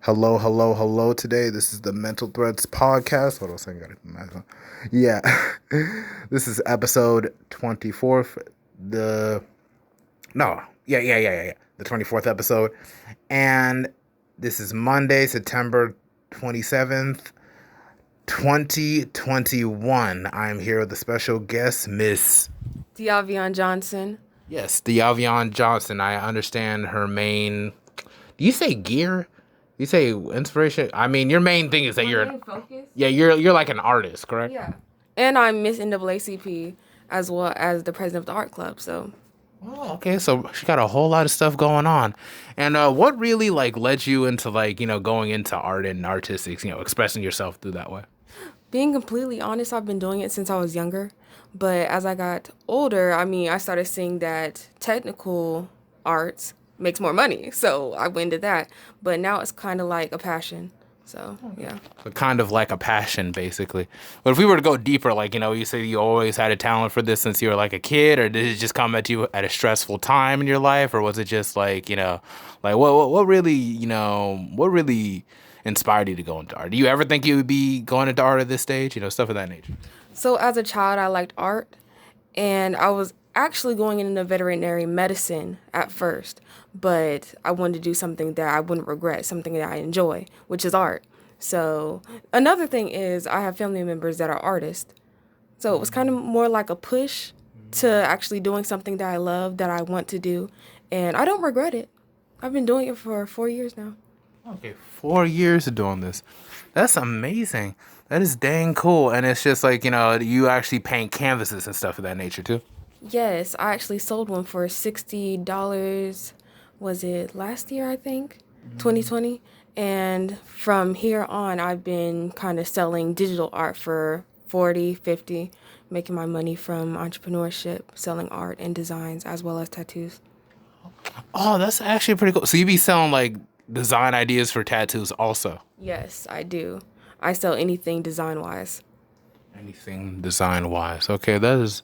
Hello, hello, hello. Today, this is the Mental Threads podcast. Hold on a second, got it. Yeah, this is episode 24th. The no, yeah. The 24th episode, and this is Monday, September 27th, 2021. I'm here with a special guest, Miss Diavione Johnson. Yes, Diavione Johnson. I understand her main. Do you say gear? You say inspiration. I mean, your main thing is that you're main focus? Yeah, you're like an artist, correct? Yeah. And I'm Miss NAACP as well as the president of the art club. So Oh, okay. So she got a whole lot of stuff going on. And what really like led you into going into art and artistics, expressing yourself through that way? being completely honest, I've been doing it since I was younger. But as I got older, I started seeing that technical arts makes more money. So I went into that. But now it's kind of like a passion. So, yeah. But kind of like a passion, basically. But if we were to go deeper, you say you always had a talent for this since you were like a kid, or did it just come at you at a stressful time in your life, or was it just what really inspired you to go into art? Do you ever think you would be going into art at this stage? Stuff of that nature. So as a child, I liked art, and I was actually going into veterinary medicine at first, but I wanted to do something that I wouldn't regret, something that I enjoy, which is art. So another thing is I have family members that are artists. So it was kind of more like a push to actually doing something that I love, that I want to do, and I don't regret it. I've been doing it for 4 years now. Okay, 4 years of doing this. That's amazing. That is dang cool. And it's just you actually paint canvases and stuff of that nature too. Yes, I actually sold one for $60. Was it last year, I think? 2020. And from here on, I've been kind of selling digital art for 40, 50, making my money from entrepreneurship, selling art and designs as well as tattoos. Oh, that's actually pretty cool. So you be selling like design ideas for tattoos also? Yes, I do. I sell anything design-wise. Anything design wise. Okay, that's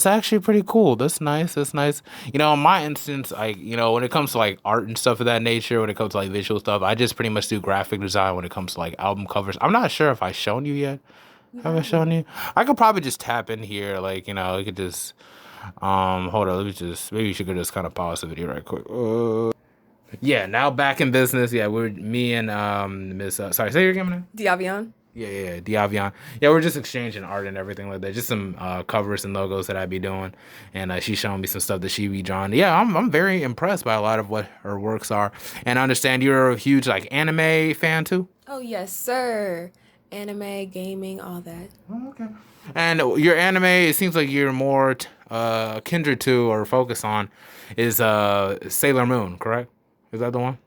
actually pretty cool. That's nice. That's nice. In my instance, when it comes to like art and stuff of that nature, when it comes to like visual stuff, I just pretty much do graphic design when it comes to like album covers. I'm not sure if I've shown you yet. Have I shown you? I could probably just tap in here, we could just hold on, maybe you should just kind of pause the video right quick. Yeah, now back in business. Yeah, we're me and Miss sorry, say your name. Diavione? Yeah, Diavion. Yeah, we're just exchanging art and everything like that. Just some covers and logos that I be doing, and she's showing me some stuff that she be drawing. Yeah, I'm very impressed by a lot of what her works are, and I understand you're a huge like anime fan too. Oh, yes, sir. Anime, gaming, all that. Oh, okay. And your anime, it seems like you're more kindred to or focus on is Sailor Moon, correct? Is that the one?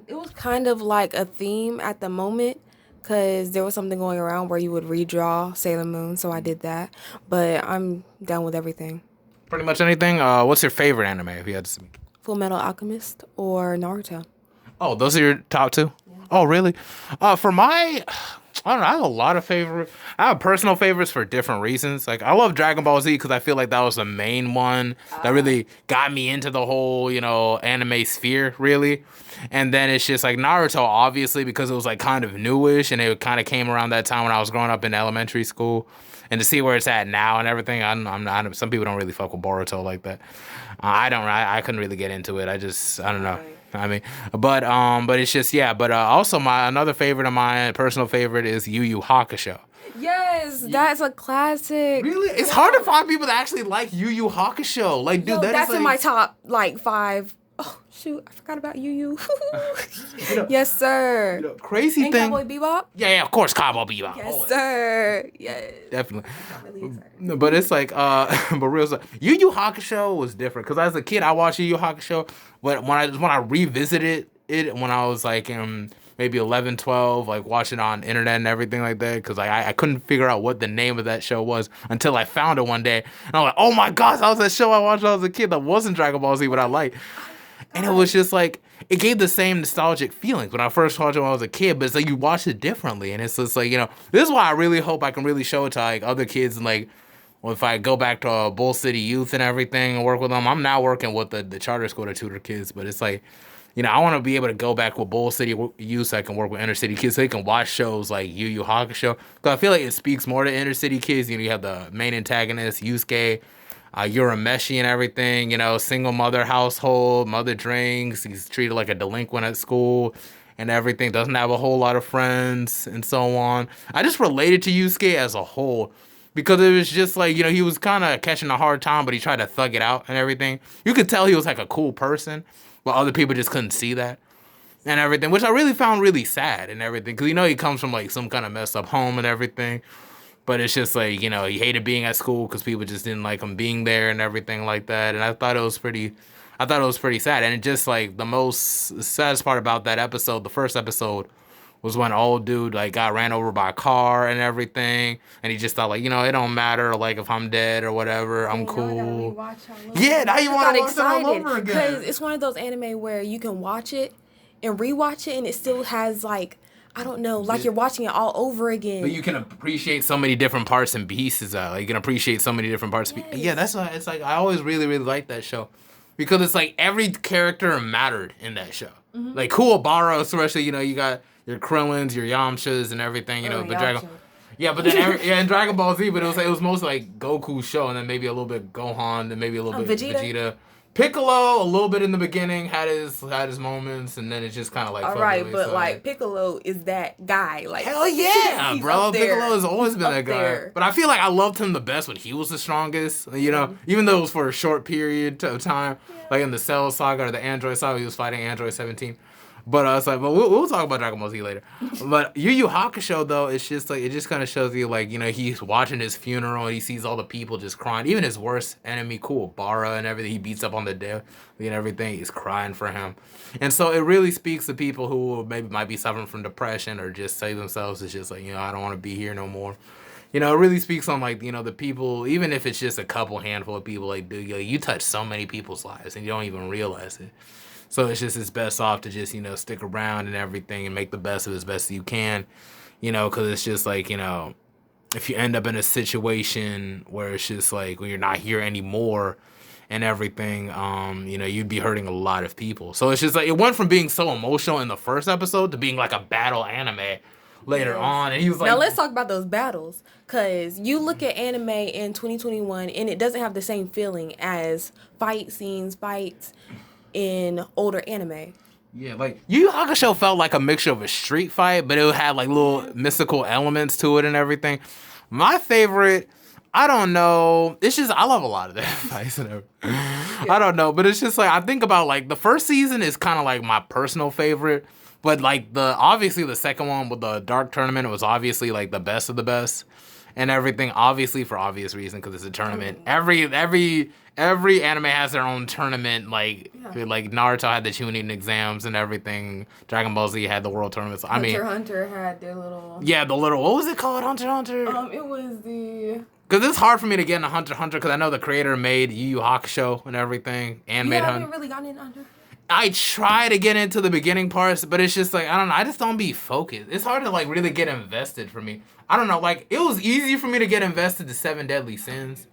It was kind of like a theme at the moment, because there was something going around where you would redraw Sailor Moon, so I did that. But I'm down with everything. Pretty much anything. What's your favorite anime, if you had to speak? Full Metal Alchemist or Naruto. Oh, those are your top two? Yeah. Oh, really? For my, I don't know, I have a lot of favorite. I have personal favorites for different reasons. Like, I love Dragon Ball Z because I feel like that was the main one that really got me into the whole, anime sphere, really. And then it's just like Naruto, obviously, because it was like kind of newish and it kind of came around that time when I was growing up in elementary school. And to see where it's at now and everything, I'm not. Some people don't really fuck with Boruto like that. I couldn't really get into it. I don't know. I mean, but it's just yeah. But also another favorite of mine, personal favorite, is Yu Yu Hakusho. Yes, that's a classic. Really? It's hard to find people that actually like Yu Yu Hakusho. Like, dude, that's in my top like 5. Oh shoot, I forgot about Yu. Yes, sir. Crazy and thing. Cowboy Bebop. Yeah, of course, Cowboy Bebop. Yes, always. Sir. Yes. Definitely. No, but it's like, but real stuff. Yu Yu Hakusho was different because as a kid I watched Yu Yu Hakusho, but when I revisited it when I was like maybe 11, 12, like watching it on internet and everything like that, because I couldn't figure out what the name of that show was until I found it one day, and I'm like, oh my gosh, that was that show I watched when I was a kid that wasn't Dragon Ball Z, but I liked. And it was just like, it gave the same nostalgic feelings when I first watched it when I was a kid, but it's like you watch it differently. And it's just like, this is why I really hope I can really show it to like other kids. And like, well, if I go back to Bull City Youth and everything and work with them, I'm now working with the charter school to tutor kids. But it's like, I want to be able to go back with Bull City youth so I can work with inner city kids so they can watch shows like Yu Yu Hakusho. Because I feel like it speaks more to inner city kids. You have the main antagonist, Yusuke, Urameshi and everything. Single mother household, mother drinks. He's treated like a delinquent at school and everything. Doesn't have a whole lot of friends and so on. I just related to Yusuke as a whole. Because it was just like, he was kind of catching a hard time, but he tried to thug it out and everything. You could tell he was like a cool person, but other people just couldn't see that and everything, which I really found really sad and everything. Because, he comes from like some kind of messed up home and everything. But it's just like, he hated being at school because people just didn't like him being there and everything like that. And I thought it was pretty sad. And it just like the most saddest part about that episode, the first episode, was when old dude like got ran over by a car and everything, and he just thought like, it don't matter like if I'm dead or whatever, I'm cool. Yeah, now you want to watch it all over again. Because it's one of those anime where you can watch it and rewatch it, and it still has like, I don't know, like you're watching it all over again. But you can appreciate so many different parts and pieces of it. Like, you can appreciate so many different parts. Yes. Yeah, that's why it's like I always really, really liked that show. Because it's like every character mattered in that show. Mm-hmm. Like Kuwabara, especially, you got your Krillins, your Yamchas, and everything, but Dragon. Yeah, but then in Dragon Ball Z, but it was mostly like Goku's show, and then maybe a little bit Gohan, and maybe a little bit Vegeta. Piccolo, a little bit in the beginning, had his moments, and then it's just kind of like. All right, but like Piccolo is that guy, like. Hell yeah, bro! Piccolo has always been that guy. There. But I feel like I loved him the best when he was the strongest. Even though it was for a short period of time, like in the Cell Saga or the Android Saga, he was fighting Android 17. But it's like, but we'll talk about Dragon Ball Z later. But Yu Yu Hakusho though, it's just like it just kind of shows you like he's watching his funeral and he sees all the people just crying. Even his worst enemy, Kuwabara and everything, he beats up on the dead and everything. He's crying for him, and so it really speaks to people who maybe might be suffering from depression or just say themselves, it's just like I don't want to be here no more. It really speaks on like the people, even if it's just a handful of people. Like, dude, you touch so many people's lives and you don't even realize it. So it's best off to just, stick around and everything and make the best of it as best as you can, because it's just like, if you end up in a situation where it's just like when you're not here anymore and everything, you'd be hurting a lot of people. So it's just like it went from being so emotional in the first episode to being like a battle anime later on. And he was like, now let's talk about those battles, because you look at anime in 2021 and it doesn't have the same feeling as fights in older anime. Yeah, like Yu Yu Hakusho felt like a mixture of a street fight, but it had like little mystical elements to it and everything. My favorite, I don't know. It's just I love a lot of that fights and everything. I don't know, but it's just like I think about like the first season is kind of like my personal favorite, but like obviously the second one with the Dark Tournament was obviously like the best of the best and everything. Obviously for obvious reason because it's a tournament. Every anime has their own tournament, like Naruto had the Chunin exams and everything. Dragon Ball Z had the World Tournaments. Hunter had their little... Yeah, what was it called, Hunter x Hunter? It was the... Because it's hard for me to get into Hunter x Hunter because I know the creator made Yu Yu Hakusho and everything. And made Hunter. You haven't really gotten into Hunter? I try to get into the beginning parts, but it's just like, I don't know, I just don't be focused. It's hard to like really get invested for me. I don't know, like it was easy for me to get invested to 7 Deadly Sins.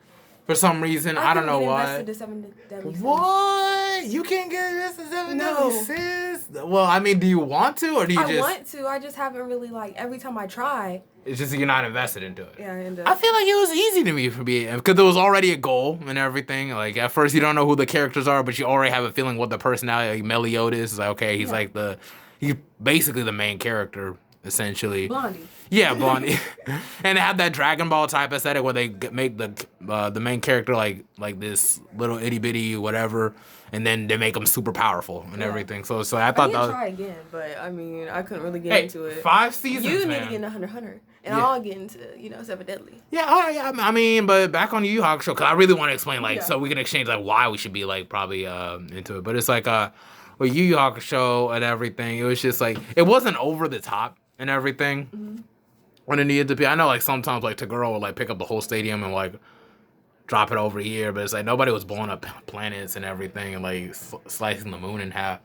For some reason, I don't know why. What? You can't get invested to 7 Deadly Sins? Well, I mean, do you want to, or do you I want to. I just haven't really every time I try. It's just you're not invested into it. Yeah, I feel like it was easy to me because there was already a goal and everything. Like at first, you don't know who the characters are, but you already have a feeling what the personality. Like Meliodas is like, okay, he's he's basically the main character. Essentially, Blondie. Yeah, Blondie, and they have that Dragon Ball type aesthetic where they make the main character like this little itty bitty whatever, and then they make him super powerful and everything. So I thought that. Try again, but I mean I couldn't really get into it. 5 seasons. You need to get into Hunter, and I'll get into 7 Deadly. Yeah, I mean, but back on Yu Yu Hakusho, because I really want to explain so we can exchange why we should be probably into it. But it's with Yu Yu Hakusho and everything, it was just it wasn't over the top and everything when it needed to be. I know sometimes Tagoro would pick up the whole stadium and drop it over here, but it's nobody was blowing up planets and everything and slicing the moon in half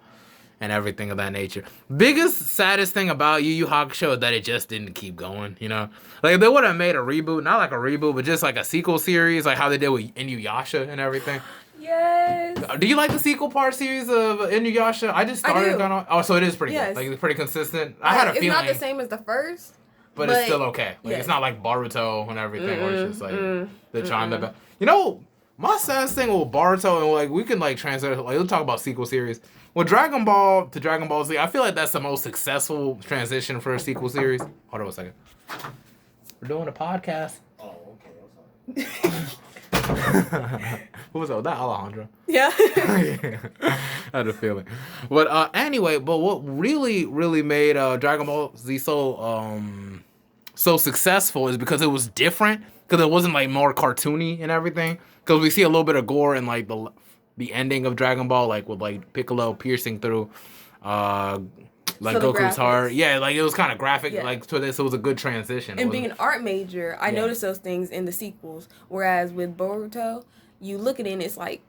and everything of that nature. Biggest saddest thing about Yu Yu Hakusho is that it just didn't keep going, if they would have made a reboot, not a reboot, but just a sequel series, how they did with Inuyasha and everything. Yes. Do you like the sequel part series of Inuyasha? I just started going on. Oh, so it is pretty good. Like, it's pretty consistent. I had a feeling. It's not the same as the first. But it's still okay. Like, it's not like Boruto and everything, where it's just like they're trying to. You know, my saddest thing with Boruto, and like we can like translate. Like, we'll talk about sequel series. With Dragon Ball to Dragon Ball Z, I feel like that's the most successful transition for a sequel series. Hold on a second. We're doing a podcast. Oh, okay. I'm sorry. Who was that? Was that Alejandro? Yeah. I had a feeling. But anyway, but what really, really made Dragon Ball Z so successful is because it was different. Because it wasn't like more cartoony and everything. Because we see a little bit of gore in like the ending of Dragon Ball, like with like Piccolo piercing through like Goku's heart. Yeah, like it was kind of graphic. Yeah. Like, so this, it was a good transition. And being an art major, I noticed those things in the sequels. Whereas with Boruto, you look at it and it's like,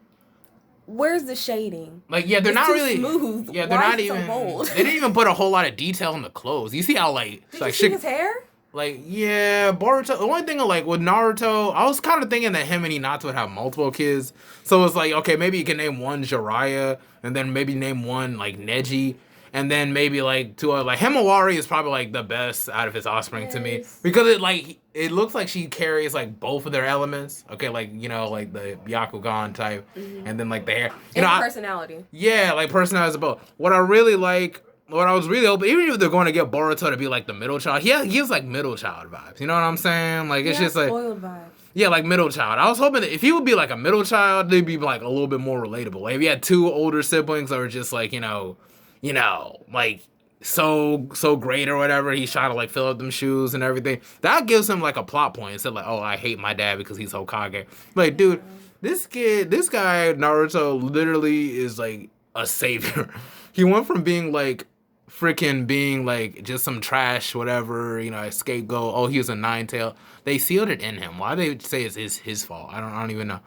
where's the shading? Like, yeah, they're not really smooth. Yeah, they're not even. So they didn't even put a whole lot of detail in the clothes. You see how like Did you see his hair? Like, yeah, Boruto. The only thing like with Naruto, I was kind of thinking that him and Hinata would have multiple kids. So it's like, okay, maybe you can name one Jiraiya, and then maybe name one like Neji. And then maybe like two other, like Himawari is probably like the best out of his offspring to me, because it looks like she carries like both of their elements. Okay, like, you know, like the Byakugan type, and then like the hair, and personality. Yeah, like personality as both. What I really like, what I was really hoping, even if they're going to get Boruto to be like the middle child, he gives like middle child vibes. You know what I'm saying? Like it's just like spoiled vibes. Yeah, like middle child. I was hoping that if he would be like a middle child, they'd be like a little bit more relatable. Like if he had two older siblings that were just like, you know, like so great or whatever, he's trying to like fill up them shoes and everything. That gives him like a plot point instead of like, oh, I hate my dad because he's Hokage. Like, dude, this guy Naruto literally is like a savior. He went from being like freaking being like just some trash, whatever, you know, a scapegoat. Oh, he was a nine-tail. They sealed it in him. Why they say it's his fault? I don't even know.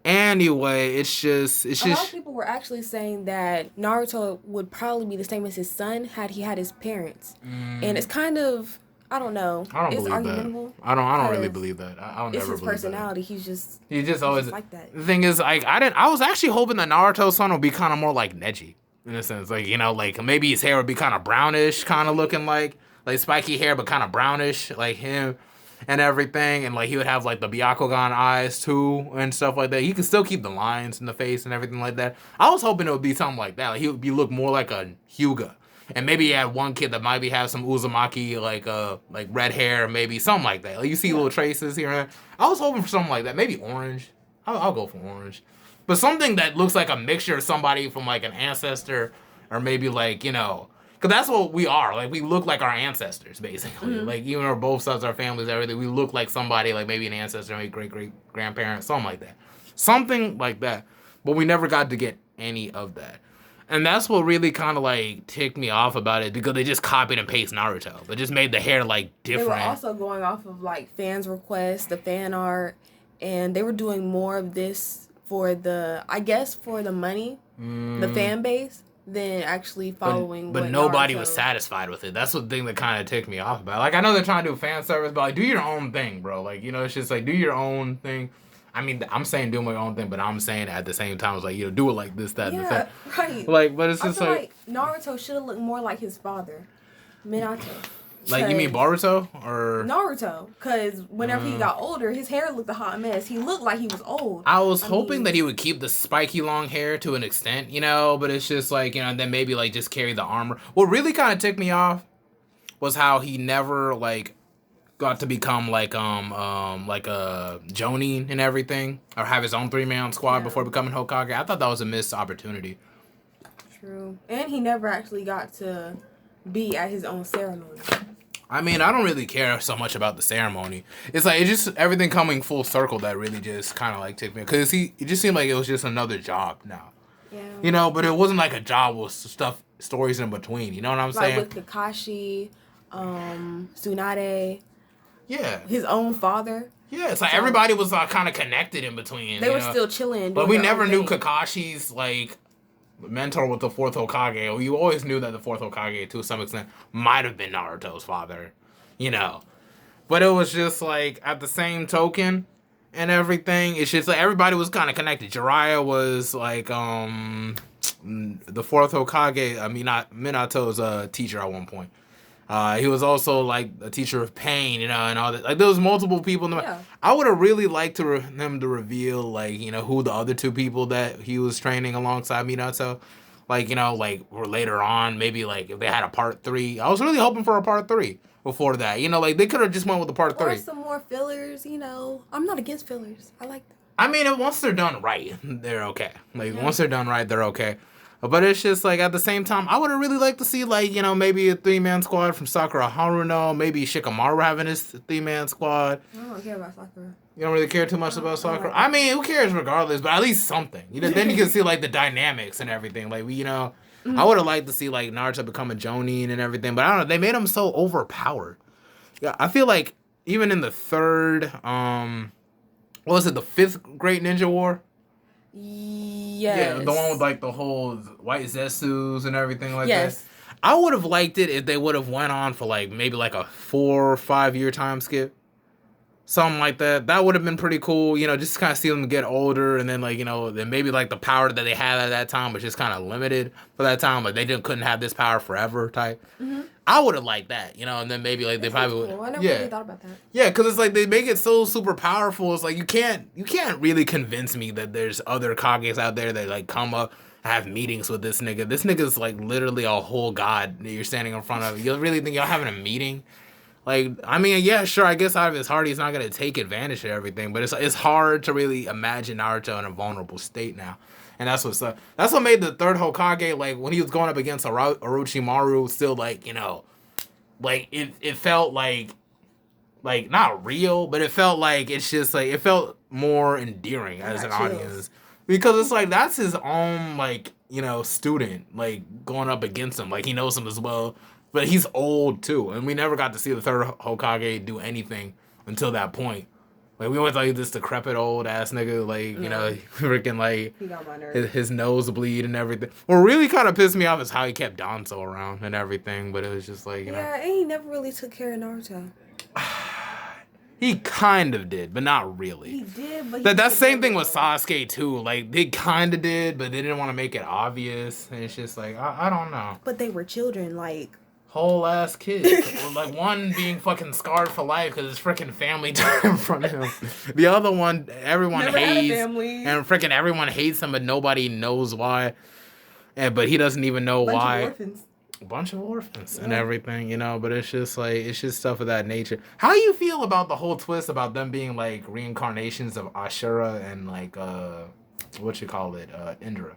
Anyway, it's just a lot of people were actually saying that Naruto would probably be the same as his son had he had his parents, and it's kind of, I don't know. I don't believe that. I don't really believe that. I'll never believe that. It's his personality. He's just always like that. The thing is, like, I was actually hoping that Naruto's son would be kind of more like Neji in a sense, like, you know, like maybe his hair would be kind of brownish, kind of looking like spiky hair, but kind of brownish, like him. And everything, and like he would have like the Byakugan eyes too and stuff like that. He could still keep the lines in the face and everything like that. I was hoping it would be something like that. Like he would look more like a Hyuga, and maybe he had one kid that maybe have some Uzumaki like red hair, maybe something like that. Like you see little traces here and there. I was hoping for something like that. Maybe orange. I'll go for orange, but something that looks like a mixture of somebody from like an ancestor, or maybe like, you know. Because that's what we are. Like, we look like our ancestors, basically. Like, even on both sides of our families, everything, we look like somebody, like maybe an ancestor, maybe great-great-grandparent, something like that. Something like that. But we never got to get any of that. And that's what really kind of, like, ticked me off about it, because they just copied and pasted Naruto. They just made the hair, like, different. They were also going off of, like, fans' requests, the fan art, and they were doing more of this for the money, the fan base, than actually following. But nobody was satisfied with it. That's the thing that kind of ticked me off about it. Like, I know they're trying to do fan service, but like, do your own thing, bro. Like, you know, it's just like, do your own thing. I mean, I'm saying do my own thing, but I'm saying at the same time, it's like, you know, do it like this, that, and the thing. Right. Like, but it's just like Naruto should have looked more like his father, Minato. Like, you mean Boruto or Naruto? Because whenever he got older, his hair looked a hot mess. He looked like he was old. I was hoping that he would keep the spiky long hair to an extent, you know, but it's just like, you know, and then maybe like just carry the armor. What really kind of ticked me off was how he never like got to become like a Jonin and everything, or have his own 3-man squad before becoming Hokage. I thought that was a missed opportunity. True, and he never actually got to be at his own ceremony. I mean, I don't really care so much about the ceremony. It's like, it's just everything coming full circle that really just kind of like ticked me. Because it just seemed like it was just another job now. Yeah. You know, but it wasn't like a job with stories in between. You know what I'm saying? Like with Kakashi, Tsunade. Yeah. His own father. Yeah, it's like everybody was kind of connected in between. They were still chilling. But we never knew Kakashi's, like, mentor with the 4th Hokage. You always knew that the 4th Hokage, to some extent, might have been Naruto's father, you know. But it was just like, at the same token, and everything. It's just like everybody was kind of connected. Jiraiya was like the fourth Hokage. I mean, not Minato's teacher at one point. He was also like a teacher of pain, you know, and all that. Like there was multiple people. Yeah. I would have really liked him to reveal like, you know, who the other two people that he was training alongside Minato, like, you know, like were later on. Maybe like if they had a part 3. I was really hoping for a part 3 before that. You know, like they could have just went with the part 3. Or some more fillers, you know. I'm not against fillers. I like them. I mean, once they're done right, they're okay. Like once they're done right, they're okay. But it's just like at the same time, I would have really liked to see like, you know, maybe a 3-man squad from Sakura Haruno, maybe Shikamaru having his 3-man squad. I don't care about Sakura. You don't really care too much about Sakura. I mean, who cares regardless? But at least something. You know, then you can see like the dynamics and everything. Like you know, I would have liked to see like Naruto become a Jonin and everything. But I don't know. They made him so overpowered. Yeah, I feel like even in the third, what was it, the 5th Great Ninja War? Yes. Yeah, the one with like the whole white Zetsus and everything like yes. that. I would have liked it if they would have went on for like maybe like a 4 or 5 year time skip. Something like that. That would have been pretty cool, you know, just kind of see them get older and then like, you know, then maybe like the power that they had at that time was just kind of limited for that time. Like they couldn't have this power forever type. Mm-hmm. I would have liked that, you know, and then maybe like they probably would. Cool. I never really thought about that. Yeah, because it's like they make it so super powerful. It's like you can't really convince me that there's other Kages out there that like come up, have meetings with this nigga. This nigga's like literally a whole god that you're standing in front of. You really think y'all having a meeting? Like, I mean, yeah, sure, I guess out of his heart, he's not going to take advantage of everything, but it's hard to really imagine Naruto in a vulnerable state now. And that's what made the third Hokage, like, when he was going up against Orochimaru, still, like, you know, like, it felt like, not real, but it felt like, it's just, like, it felt more endearing as an audience. Because it's like, that's his own, like, you know, student, like, going up against him. Like, he knows him as well. But he's old, too. And we never got to see the third Hokage do anything until that point. Like, we always thought he was this decrepit old-ass nigga. Like, you know, freaking, like, he got my nerve. His nose bleed and everything. What really kind of pissed me off is how he kept Danzo around and everything. But it was just like, you know. Yeah, and he never really took care of Naruto. He kind of did, but not really. He did, but that's the same thing with Sasuke, too. Like, they kind of did, but they didn't want to make it obvious. And it's just like, I don't know. But they were children, like... Whole ass kids. Like one being fucking scarred for life because his freaking family died in front of him. The other one, everyone never hates, had a family. And freaking everyone hates him, but nobody knows why. But he doesn't even know why. A bunch of orphans and everything, you know. But it's just stuff of that nature. How do you feel about the whole twist about them being like reincarnations of Ashura and like Indra?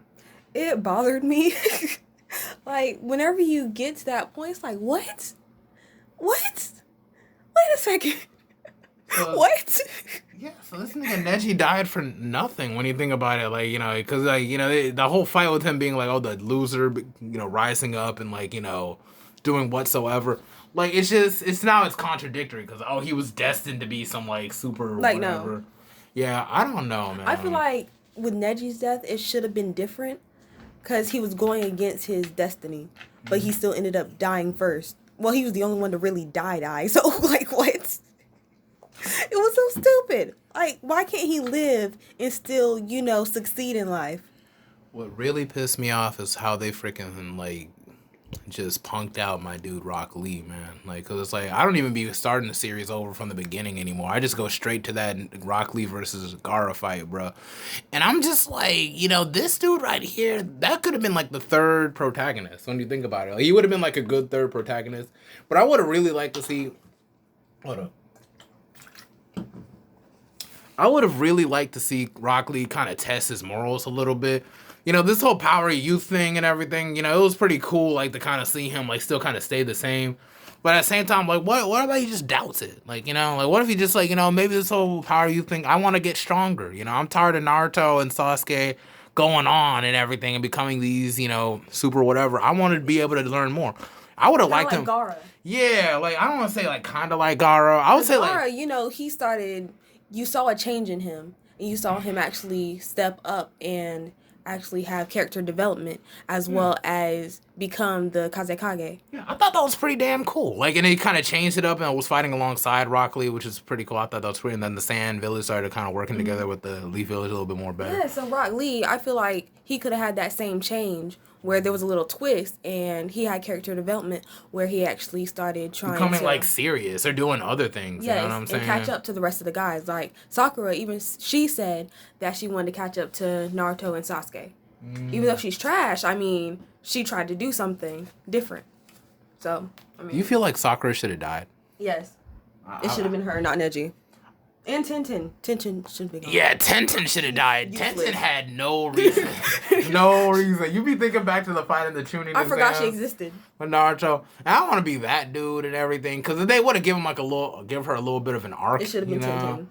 It bothered me. Like, whenever you get to that point, it's like, what? What? Wait a second. What? Yeah, so this nigga Neji died for nothing when you think about it. Like, you know, because, like, you know, the whole fight with him being, like, oh, the loser, you know, rising up and, like, you know, doing whatsoever. Like, it's contradictory because, oh, he was destined to be some, like, super like, whatever. No. Yeah, I don't know, man. I feel like with Neji's death, it should have been different. Because he was going against his destiny. But he still ended up dying first. Well, he was the only one to really die. So, like, what? It was so stupid. Like, why can't he live and still, you know, succeed in life? What really pissed me off is how they freaking, like, just punked out my dude Rock Lee, man. Like, because it's like, I don't even be starting the series over from the beginning anymore. I just go straight to that Rock Lee versus Gaara fight, bro. And I'm just like, you know, this dude right here, that could have been like the third protagonist when you think about it. Like, he would have been like a good third protagonist. But I would have really liked to see... Hold up. I would have really liked to see Rock Lee kind of test his morals a little bit. You know, this whole power of youth thing and everything, you know, it was pretty cool, like, to kind of see him, like, still kind of stay the same. But at the same time, like, what about he just doubts it? Like, you know, like, what if he just, like, you know, maybe this whole power of youth thing, I want to get stronger. You know, I'm tired of Naruto and Sasuke going on and everything and becoming these, you know, super whatever. I want to be able to learn more. I would have liked him. Gaara. Yeah, like, I don't want to say, like, kind of like Gaara. I would say, like... Gaara, you know, he started... You saw a change in him. And you saw him actually step up and actually have character development as well as become the Kazekage. Yeah, I thought that was pretty damn cool. Like, and he kind of changed it up and was fighting alongside Rock Lee, which is pretty cool. I thought that was pretty. And then the Sand Village started kind of working together with the Leaf Village a little bit more better. Yeah, so Rock Lee, I feel like he could have had that same change where there was a little twist and he had character development where he actually started trying Becoming to like serious or doing other things. yes, You know what I'm saying? and catch up to the rest of the guys. Like Sakura, even she said that she wanted to catch up to Naruto and Sasuke. Even though she's trash, I mean, she tried to do something different. So, I mean, You feel like Sakura should have died? yes, it should have been her, not Neji. And Tenten. Tenten should have been gone. Yeah, Tenten should have died. Useless. Tenten had no reason. No reason. You be thinking back to the fight in the tuning I forgot she exams existed. with Naruto. And I don't want to be that dude and everything. Because if they would have given give her a little bit of an arc. It should have been you know? Tenten.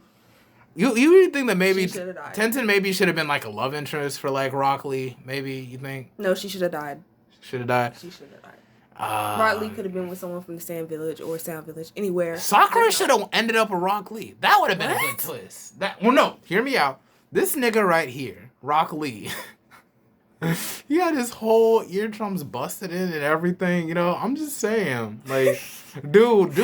You really think that maybe She should've died. Tenten maybe should have been like a love interest for like Rock Lee? Maybe you think No, she should have died. should have died. She should have died. Rock Lee could have been with someone from the Sand Village or Sound Village, anywhere. Sakura should have ended up with Rock Lee. That would have been a good twist. No, hear me out. This nigga right here, Rock Lee. He had his whole eardrums busted in and everything. You know, I'm just saying, like, dude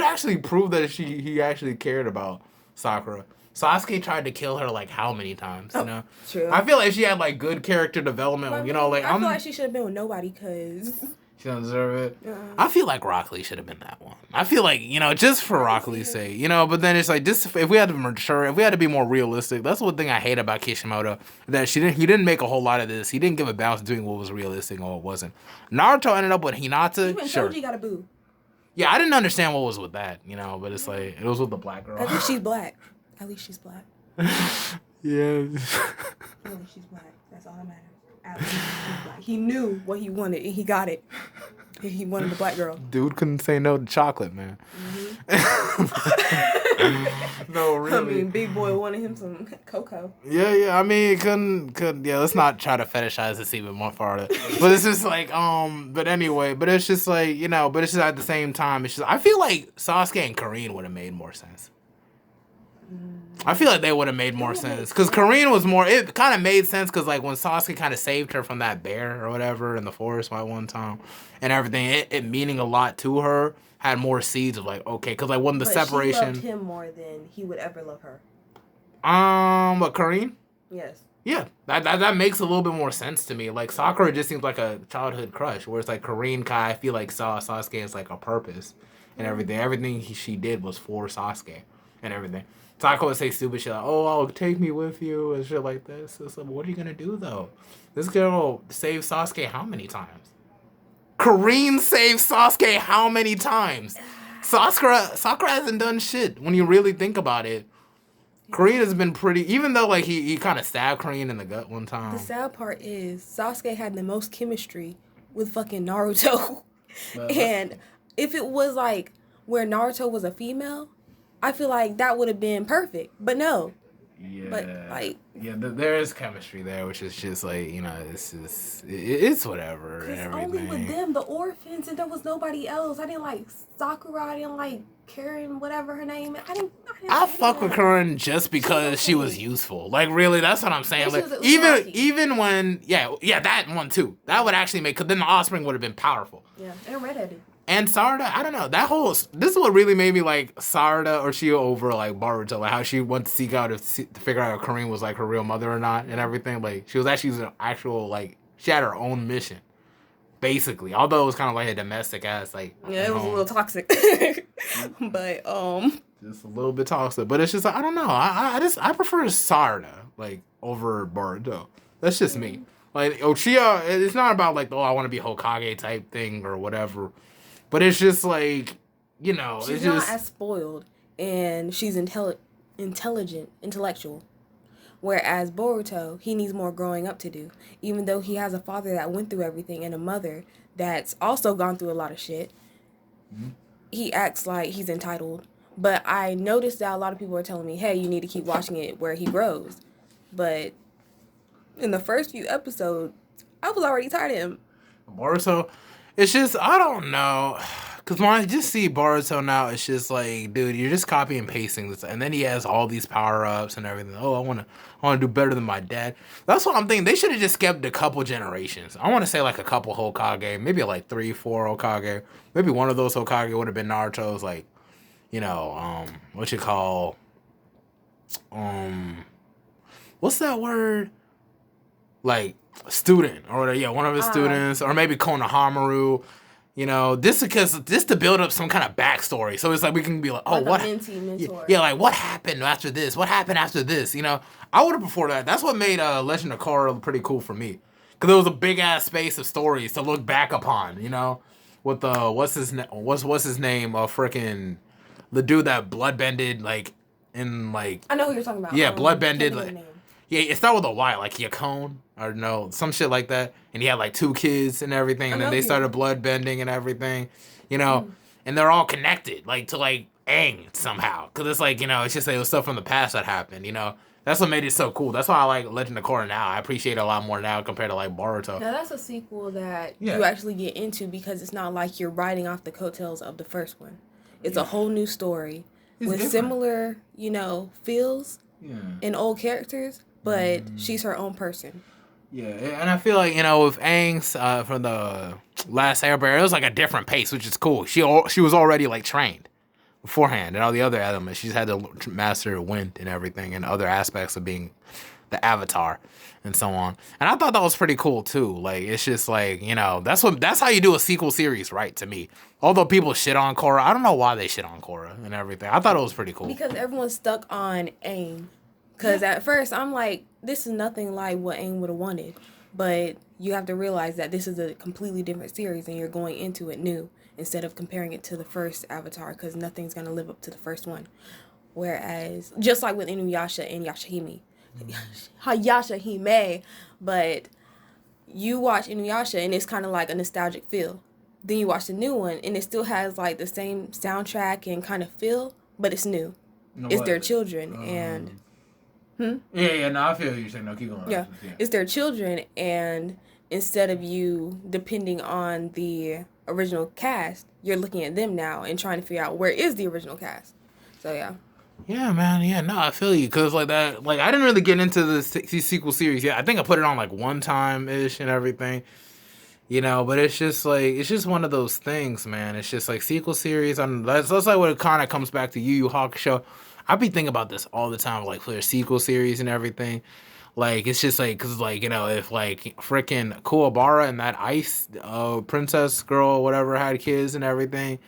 actually proved that he actually cared about Sakura. Sasuke tried to kill her like how many times? You know, True. I feel like she had like good character development. You know, like I feel like she should have been with nobody because she don't deserve it. I feel like Rock Lee should have been that one. I feel like, you know, just for Rock Lee's sake, you know, but then it's like, just if we had to mature, if we had to be more realistic, that's one thing I hate about Kishimoto, that he didn't make a whole lot of this. He didn't give a balance between what was realistic and what wasn't. Naruto ended up with Hinata. even Sure. Shoji got a boo. Yeah, I didn't understand what was with that, you know, but it's like, it was with the black girl. At least she's black. At least she's black. Yeah. At least she's black. That's all that matters. At least she's black. He knew what he wanted and he got it. He wanted the black girl. Dude couldn't say no to chocolate, man. No, really. I mean, big boy wanted him some cocoa. Yeah. I mean, couldn't. Yeah, let's not try to fetishize this even more farther. But it's just like, but anyway, but it's just like, you know, but it's just at the same time, it's just, I feel like Sasuke and Karine would have made more sense. I feel like they would have made more sense. Because Karine was more, it kind of made sense because, like, when Sasuke kind of saved her from that bear or whatever in the forest by one time and everything, it meaning a lot to her, had more seeds of, like, okay, because, like, when the separation. She loved him more than he would ever love her. What, Karine? Yes. Yeah, that makes a little bit more sense to me. Like, Sakura just seems like a childhood crush, whereas, like, Karine I feel like saw Sasuke as, like, a purpose and everything. Everything she did was for Sasuke and everything. Sakura would say stupid shit like, oh, take me with you and shit like this. It's like, what are you gonna do, though? This girl saved Sasuke how many times? Karine saved Sasuke how many times? Sakura hasn't done shit when you really think about it. Karine has been pretty, even though like he kind of stabbed Karine in the gut one time. The sad part is Sasuke had the most chemistry with fucking Naruto. And if it was like where Naruto was a female, I feel like that would have been perfect. But no. Yeah. But like, yeah, there is chemistry there, which is just like, you know, it's whatever and everything. only with them, the orphans, and there was nobody else. I didn't like Sakura. I didn't like Karen, whatever her name. I fuck with Karen just because she was useful. Like, really, that's what I'm saying. And Like, she was a even when, yeah, that one too. That would actually make, because then the offspring would have been powerful. Yeah, and redheaded. And Sarada, I don't know. This is what really made me like Sarada or Shio over like Baruto. Like how she went to seek out to figure out if Karine was like her real mother or not and everything. Like she was actually an actual, like, she had her own mission. Basically. Although it was kind of like a domestic ass, like. Yeah, it was a little toxic. But, just a little bit toxic. But it's just like, I don't know. I prefer Sarada, like, over Baruto. That's just me. Like, Uchiha, it's not about like, oh, I want to be Hokage type thing or whatever. But it's just like, you know, she's it's not just as spoiled, and she's intelligent, intellectual. Whereas Boruto, he needs more growing up to do. Even though he has a father that went through everything and a mother that's also gone through a lot of shit, he acts like he's entitled. But I noticed that a lot of people are telling me, hey, you need to keep watching it where he grows. But in the first few episodes, I was already tired of him. Boruto. It's just, I don't know. Because when I just see Boruto now, it's just like, dude, you're just copy and pasting this, and then he has all these power ups and everything. Oh, I wanna do better than my dad. That's what I'm thinking. They should have just skipped a couple generations. I want to say like a couple Hokage, maybe like 3, 4 Hokage. Maybe one of those Hokage would have been Naruto's, like, what you call, what's that word? Like, student, or one of his students, or maybe Konohamaru. This to build up some kind of backstory. So it's like we can be like, oh, like what? Mentor. Yeah, like what happened after this? What happened after this? I would have preferred that. That's what made Legend of Korra pretty cool for me, because there was a big ass space of stories to look back upon. With the what's his name? Frickin' the dude that bloodbended like in like. I know who you're talking about. Yeah, bloodbended like. Yeah, it started with a Y, like Yakone, or no, some shit like that. And he had like 2 kids and everything, and then they started blood bending and everything, and they're all connected, like to like Aang somehow, because it's like it's just like it was stuff from the past that happened, That's what made it so cool. That's why I like Legend of Korra now. I appreciate it a lot more now compared to like Boruto. Now that's a sequel that you actually get into, because it's not like you're riding off the coattails of the first one. It's a whole new story with similar, feels and old characters. But she's her own person. Yeah, and I feel like, with Aang's from the Last Airbender, it was like a different pace, which is cool. She was already like trained beforehand, and all the other elements. She's had to master wind and everything, and other aspects of being the Avatar and so on. And I thought that was pretty cool too. Like, it's just like, that's how you do a sequel series, right? To me, although people shit on Korra, I don't know why they shit on Korra and everything. I thought it was pretty cool because everyone's stuck on Aang. Because at first, I'm like, this is nothing like what Aang would have wanted. But you have to realize that this is a completely different series, and you're going into it new instead of comparing it to the first Avatar, because nothing's going to live up to the first one. Whereas, just like with Inuyasha and Yashahime. Yashahime. But you watch Inuyasha, and it's kind of like a nostalgic feel. Then you watch the new one, and it still has like the same soundtrack and kind of feel, but it's new. It's their children, and... Yeah, no, I feel what you're saying. No, keep going. Yeah, it's their children, and instead of you depending on the original cast, you're looking at them now and trying to figure out where is the original cast. So, yeah. Yeah, man. Yeah, no, I feel you. Because, like, that, like, I didn't really get into the sequel series yet. I think I put it on, like, one time-ish and everything. But it's just, like, it's just one of those things, man. It's just, like, sequel series. That's like what it kind of comes back to Yu Yu Hakusho. I be thinking about this all the time, like, for their sequel series and everything. Like, it's just, like, because, like, if, like, freaking Kuwabara and that ice princess girl, whatever, had kids and everything.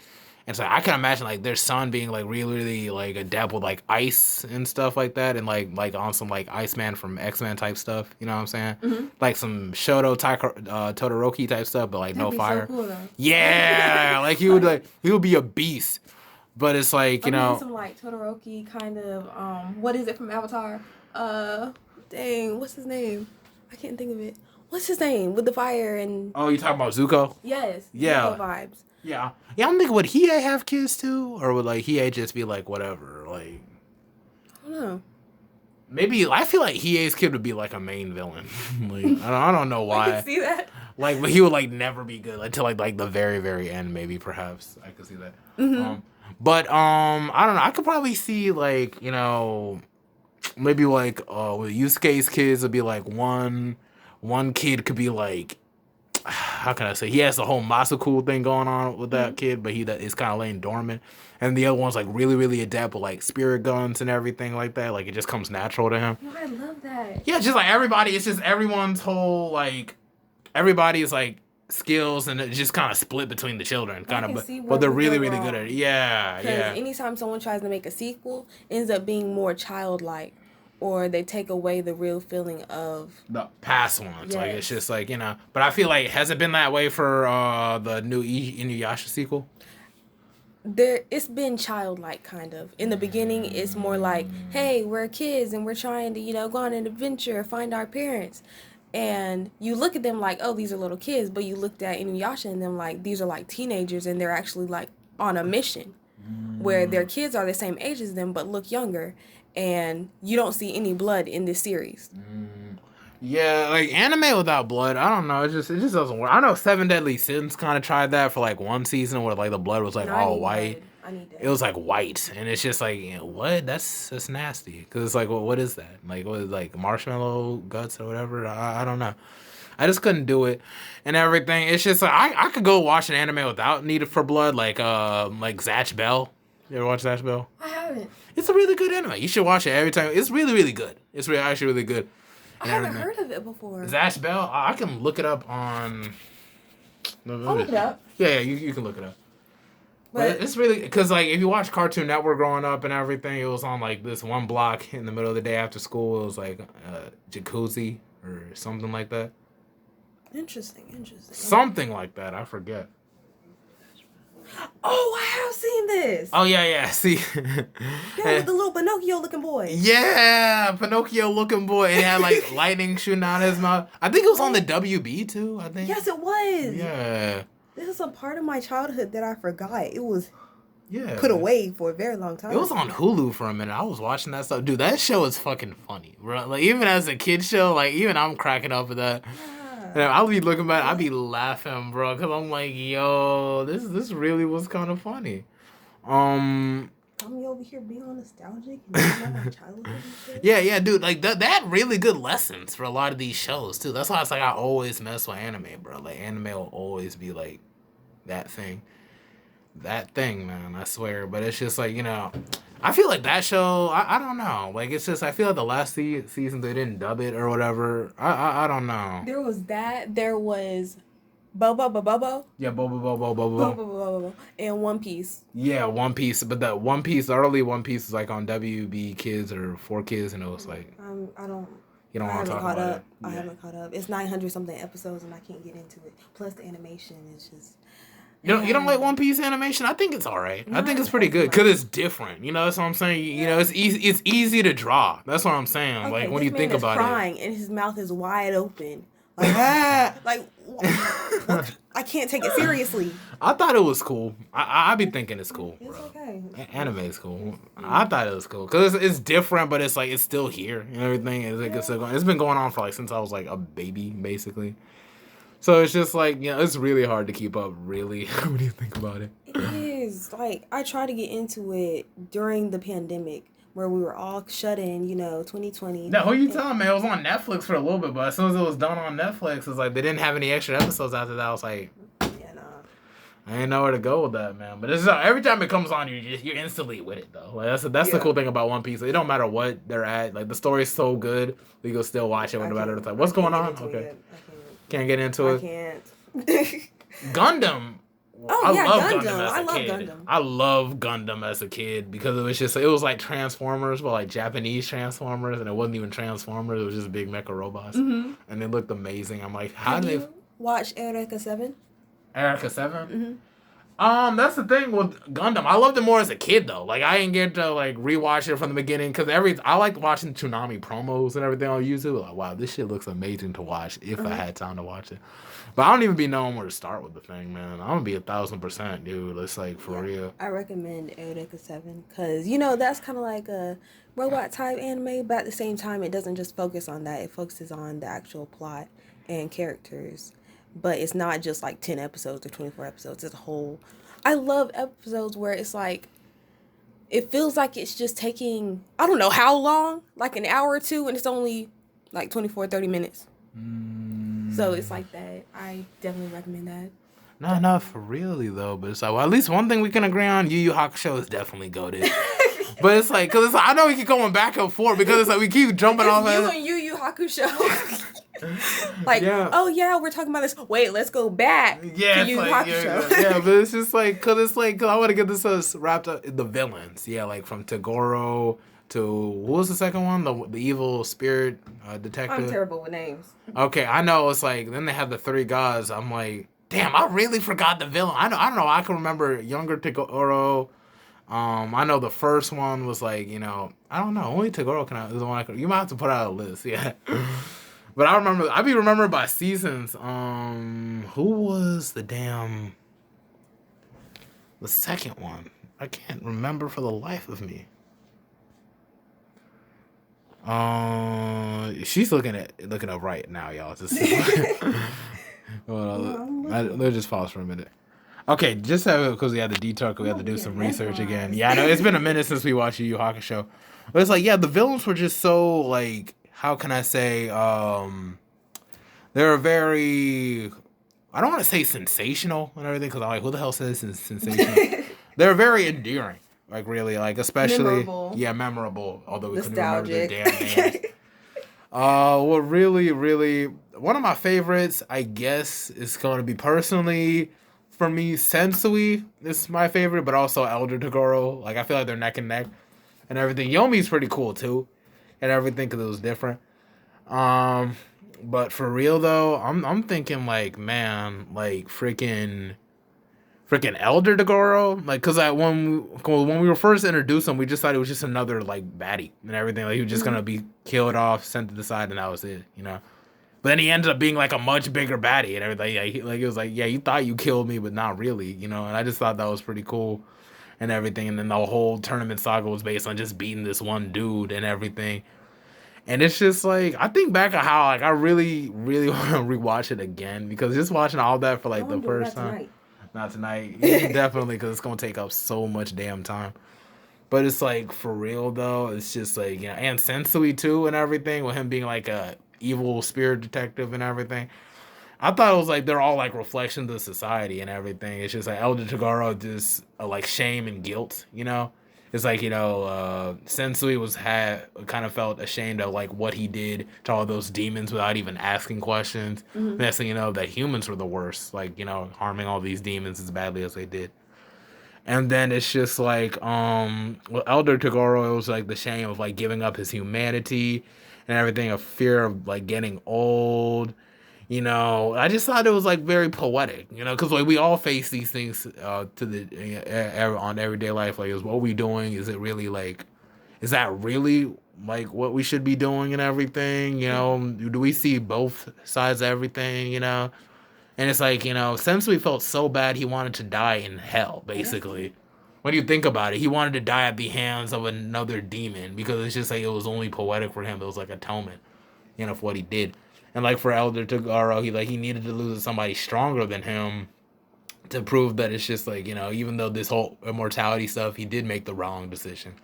And so I can imagine, like, their son being, like, really, really, like, adept with, like, ice and stuff like that. And, like on some, like, Iceman from X-Men type stuff. You know what I'm saying? Mm-hmm. Like, some Shoto Todoroki type stuff, but, like, no fire. So cool, though. Yeah! Like, he would be a beast. But it's like, some like Todoroki kind of, what is it from Avatar? Dang, what's his name? I can't think of it. What's his name? With the fire and... Oh, you talking about Zuko? Yes. Yeah. Zuko vibes. Yeah. Yeah, I'm thinking, would Hiei have kids too? Or would, like, Hiei just be, like, whatever? Like... I don't know. Maybe, I feel like Hiei's kid would be, like, a main villain. Like, I don't know why. I can see that. Like, but he would, like, never be good until, like the very, very end, maybe, perhaps. I could see that. Mm-hmm. But I don't know. I could probably see, like, maybe like with Yusuke's kids would be like one kid could be like, how can I say, he has the whole Masaku thing going on with that kid, but he that is kind of laying dormant, and the other one's like really, really adept with like spirit guns and everything like that. Like, it just comes natural to him. Oh, I love that. Yeah, just like everybody. It's just everyone's whole like everybody's like skills, and it's just kind of split between the children, kind of, but they're really, really good at it. Yeah, yeah. Anytime someone tries to make a sequel, it ends up being more childlike, or they take away the real feeling of the past ones. Yes. Like, it's just like, but I feel like, has it been that way for the new Inuyasha sequel? It's been childlike, kind of. In the beginning, it's more like, hey, we're kids and we're trying to, go on an adventure, find our parents. And you look at them like, oh, these are little kids, but you looked at Inuyasha and them like, these are like teenagers, and they're actually like on a mission where their kids are the same age as them but look younger, and you don't see any blood in this series. Yeah, like anime without blood, I don't know. It just doesn't work. I know Seven Deadly Sins kind of tried that for like one season where like the blood was like No, I all need white. blood. I need that. It was like white, and it's just like what? That's nasty. Because it's like, well, what is that? Like what is like marshmallow guts or whatever? I don't know. I just couldn't do it, and everything. It's just like I could go watch an anime without need for blood, like Zatch Bell. You ever watch Zatch Bell? I haven't. It's a really good anime. You should watch it every time. It's really really good. It's really actually really good. I haven't heard of it before. Zatch Bell. I can look it up on. I'll look it up. Yeah, you can look it up. But It's really because like if you watch Cartoon Network growing up and everything, it was on like this one block in the middle of the day after school. It was like jacuzzi or something like that. interesting. Something like that. I forget. Oh, I have seen this. Oh yeah. See. Yeah, with the little Pinocchio looking boy. Yeah, Pinocchio looking boy. And it had like lightning shooting out of his mouth. I think it was on the WB too. I think. Yes, it was. Yeah. This is a part of my childhood that I forgot. It was Yeah. put away for a very long time. It was on Hulu for a minute. I was watching that stuff. Dude, that show is fucking funny, bro. Like, even as a kid show, like, even I'm cracking up at that. And I'll be looking back, I'll be laughing, bro, because I'm like, yo, this really was kind of funny. I'm over here being all nostalgic and talking about my childhood and shit. Yeah, dude, like, that had really good lessons for a lot of these shows, too. That's why it's like I always mess with anime, bro. Like, anime will always be, like, that thing. That thing, man, I swear. But it's just like, I feel like that show, I don't know. Like, it's just, I feel like the last season they didn't dub it or whatever. I don't know. There was that. There was Bobo. Yeah, Bobo. Bobo. And One Piece. Yeah, One Piece. But that One Piece, the early One Piece was like on WB Kids or 4Kids, and it was like, I don't. you don't I want to haven't talk caught about up. it. I Yeah. haven't caught up. It's 900 something episodes, and I can't get into it. Plus the animation is just. You don't like One Piece animation? I think it's all right. I think it's pretty good because it's different. That's what I'm saying. It's easy. It's easy to draw. That's what I'm saying. Okay, like when this you think man is about crying and his mouth is wide open. Like like I can't take it seriously. I thought it was cool. I be thinking it's cool, It's bro. okay. Anime is cool. I thought it was cool because it's different, but it's like it's still here and everything. It's like it's still going. It's been going on for like since I was like a baby, basically. So it's just like it's really hard to keep up. Really, when you think about it. It is. Like I tried to get into it during the pandemic where we were all shut in. 2020. Now, who you telling, man? It was on Netflix for a little bit, but as soon as it was done on Netflix, it's like they didn't have any extra episodes after that. I was like, Yeah, nah. I ain't know where to go with that, man. But it's every time it comes on, you're instantly with it though. Like that's the cool thing about One Piece. It don't matter what they're at. Like the story's so good, you can still watch it no matter the time. What's going on? Okay, can't get into it. I can't. Gundam. Oh, I yeah, love Gundam. Gundam as I a love kid. Gundam. I love Gundam as a kid because it was like Transformers, but like Japanese Transformers, and it wasn't even Transformers. It was just big mecha robots, and they looked amazing. I'm like, how Have did you watched Eureka 7? Erica 7? That's the thing with Gundam. I loved it more as a kid though. Like I didn't get to like rewatch it from the beginning because I liked watching Toonami promos and everything on YouTube. Like, wow, this shit looks amazing to watch if I had time to watch it. But I don't even be knowing where to start with the thing, man. I'm gonna be 1,000%, dude. It's like for real. I recommend Eureka 7 because that's kind of like a robot type anime, but at the same time, it doesn't just focus on that. It focuses on the actual plot and characters. But it's not just like 10 episodes or 24 episodes. It's a whole. I love episodes where it's like, it feels like it's just taking, I don't know how long, like an hour or two, and it's only like 24, 30 minutes. So it's like that. I definitely recommend that. Not for really though, but it's like, well, at least one thing we can agree on: Yu Yu Hakusho is definitely goated. But it's like, cause I know we keep going back and forth because it's like we keep jumping off. You and Yu Yu Hakusho. Oh yeah, we're talking about this. Wait, let's go back to Yu Yu Hakusho. Yeah, but it's just like, cause I want to get this wrapped up. The villains, like from Toguro to what was the second one? The evil spirit detective. I'm terrible with names. Okay, I know. It's like then they have the three gods. I'm like, damn, I really forgot the villain. I don't know. I can remember younger Toguro. I know the first one was like, I don't know. Only Toguro is the one I could. You might have to put out a list, yeah. But I be remembered by seasons. Who was the second one? I can't remember for the life of me. She's looking up right now, y'all. Just they'll just pause for a minute. Okay, just because we had the detour, we had to do some research again. Yeah, I know it's been a minute since we watched Yu Yu Hakusho. But it's like, yeah, the villains were just so like, how can I say? They're very. I don't want to say sensational and everything because I'm like, who the hell says sensational? They're very endearing, like really, like especially memorable. Although we couldn't remember their damn names. What really one of my favorites, I guess, is going to be personally for me. Sensui is my favorite, but also Elder Togoro. Like I feel like they're neck and neck and everything. Yomi's pretty cool too, and everything because it was different. But for real though, I'm thinking like, man, like freaking Elder Togoro, like because when we were first introduced him, we just thought it was just another like baddie and everything. Like he was just gonna be killed off, sent to the side, and that was it, you know. But then he ended up being like a much bigger baddie and everything. Yeah, it was like, yeah, you thought you killed me, but not really, you know. And I just thought that was pretty cool and everything. And then the whole tournament saga was based on just beating this one dude and everything. And it's just like, I think back on how like I really want to rewatch it again because just watching all that for like the first time. Tonight. Not tonight. Definitely, because it's going to take up so much damn time. But it's like, for real though, it's just like, you know, and Sensui too and everything, with him being like a evil spirit detective and everything. I thought it was like they're all like reflections of society and everything. It's just like Elder Togoro just like shame and guilt, you know? It's like, you know, Sensui kind of felt ashamed of like what he did to all those demons without even asking questions. Mm-hmm. Next thing you know, that humans were the worst, like, you know, harming all these demons as badly as they did. And then it's just like, with Elder Togoro, it was like the shame of like giving up his humanity and everything, a fear of like getting old. You know, I just thought it was like very poetic, you know, because like we all face these things on everyday life. Like, is what we doing? Is it really like, is that really like what we should be doing and everything? You know, do we see both sides of everything? You know, and it's like, you know, Sensui felt so bad he wanted to die in hell, basically. When you think about it, he wanted to die at the hands of another demon because it's just like it was only poetic for him. It was like atonement, you know, for what he did. And like for Elder Togoro, he needed to lose to somebody stronger than him to prove that it's just like, you know, even though this whole immortality stuff, he did make the wrong decision.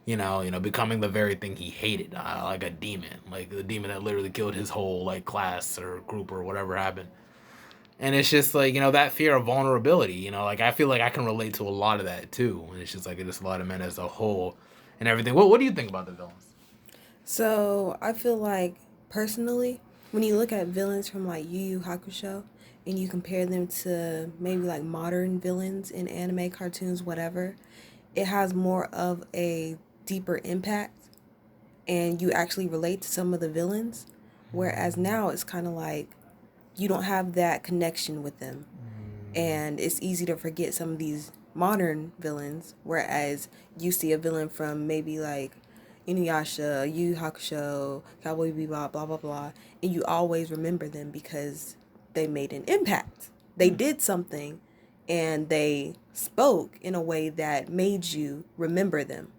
You know, becoming the very thing he hated, like a demon, like the demon that literally killed his whole like class or group or whatever happened. And it's just like, you know, that fear of vulnerability, you know, like I feel like I can relate to a lot of that too. And it's just like it's a lot of men as a whole and everything. What do you think about the villains? So I feel like personally, when you look at villains from like Yu Yu Hakusho and you compare them to maybe like modern villains in anime, cartoons, whatever, it has more of a deeper impact and you actually relate to some of the villains. Whereas now it's kind of like you don't have that connection with them. And it's easy to forget some of these modern villains. Whereas you see a villain from maybe like Inuyasha, Yu Yu Hakusho, Cowboy Bebop, blah, blah, blah. And you always remember them because they made an impact. They did something and they spoke in a way that made you remember them.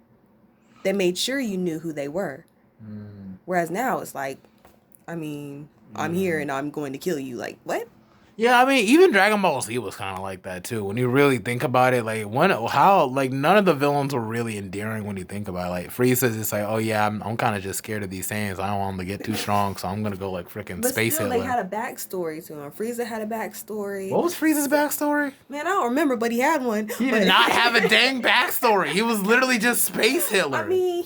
They made sure you knew who they were. Whereas now it's like, I mean, I'm here and I'm going to kill you. Like, what? Yeah, I mean, even Dragon Ball Z was kind of like that too. When you really think about it, like none of the villains were really endearing when you think about it. Like Frieza's just like, oh yeah, I'm kind of just scared of these Saiyans. I don't want them to get too strong, so I'm gonna go like freaking space Hitler. They had a backstory to him. Frieza had a backstory. What was Frieza's backstory? Man, I don't remember, but he had one. He did not have a dang backstory. He was literally just space Hitler. I mean,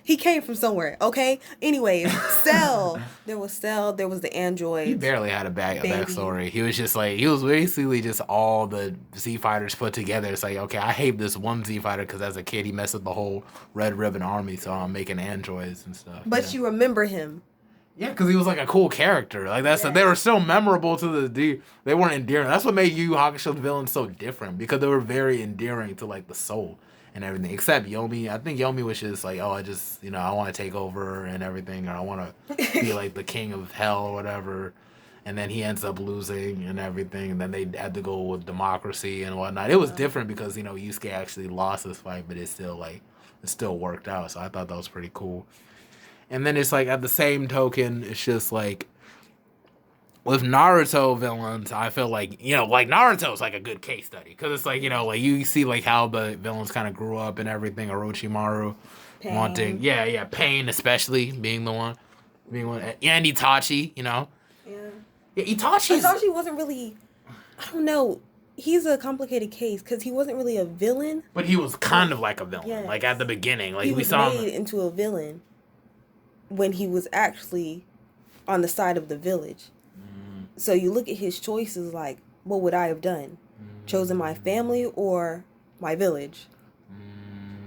he came from somewhere, okay? Anyways, Cell. There was the android. He barely had a backstory. He was just like, he was basically just all the Z fighters put together. It's like, okay, I hate this one Z fighter because as a kid he messed with the whole Red Ribbon Army, so I'm making androids and stuff. But you remember him. Yeah, because he was like a cool character. Like they were so memorable to they weren't endearing. That's what made Yu Yu Hakusho's villains so different because they were very endearing to like the soul. And everything, except Yomi. I think Yomi was just like, oh, I just, you know, I want to take over and everything, or I want to be like the king of hell or whatever. And then he ends up losing and everything. And then they had to go with democracy and whatnot. It was different because, you know, Yusuke actually lost this fight, but it's still like it still worked out. So I thought that was pretty cool. And then it's like at the same token, it's just like with Naruto villains, I feel like, like Naruto's like a good case study because it's like, like you see like how the villains kind of grew up and everything. Orochimaru Pain. wanting, Pain especially being one, and Itachi, Yeah. Yeah, Itachi wasn't really, I don't know. He's a complicated case because he wasn't really a villain. But he was kind of like a villain, Yes. like at the beginning. Like he we was saw made him into a villain when he was actually on the side of the village. So you look at his choices like, what would I have done? Chosen my family or my village?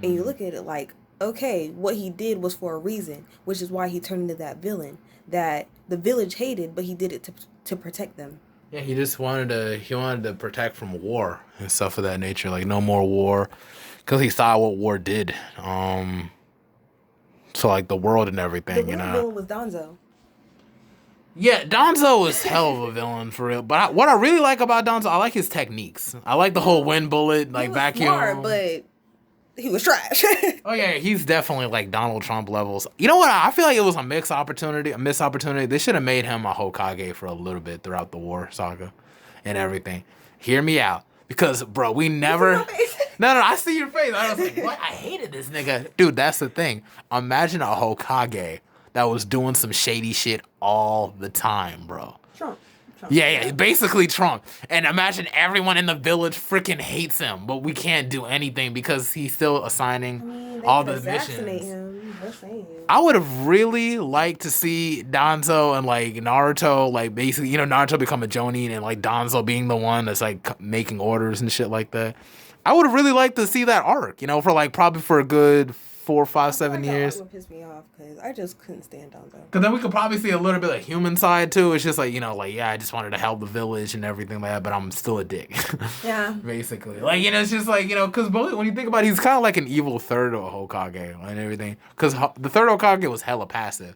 And you look at it like, okay, what he did was for a reason, which is why he turned into that villain that the village hated, but he did it to protect them. Yeah, he just wanted to protect from war and stuff of that nature, like no more war, because he saw what war did. So like the world and everything, The real villain was Danzo. Yeah, Danzo was hell of a villain for real. But what I really like about Danzo, I like his techniques. I like the whole wind bullet, like vacuum. Smart, but he was trash. Oh yeah, he's definitely like Donald Trump levels. You know what? I feel like it was a missed opportunity. They should have made him a Hokage for a little bit throughout the war saga and everything. Hear me out. Because, bro, we never... No, I see your face. I was like, what? I hated this nigga. Dude, that's the thing. Imagine a Hokage that was doing some shady shit all the time, bro. Trump. Yeah, basically Trump. And imagine everyone in the village freaking hates him, but we can't do anything because he's still assigning all the missions. Him. I would have really liked to see Danzo and like Naruto, like basically, Naruto become a Jonin and like Danzo being the one that's like making orders and shit like that. I would have really liked to see that arc, for like probably for a good 4, 5, 7 years. That would piss me off because I just couldn't stand Danzo. Because then we could probably see a little bit of human side too. It's just like, I just wanted to help the village and everything like that, but I'm still a dick. Yeah. Basically. Like, it's just like, because when you think about it, he's kind of like an evil third of a Hokage and everything. Because the third Hokage was hella passive.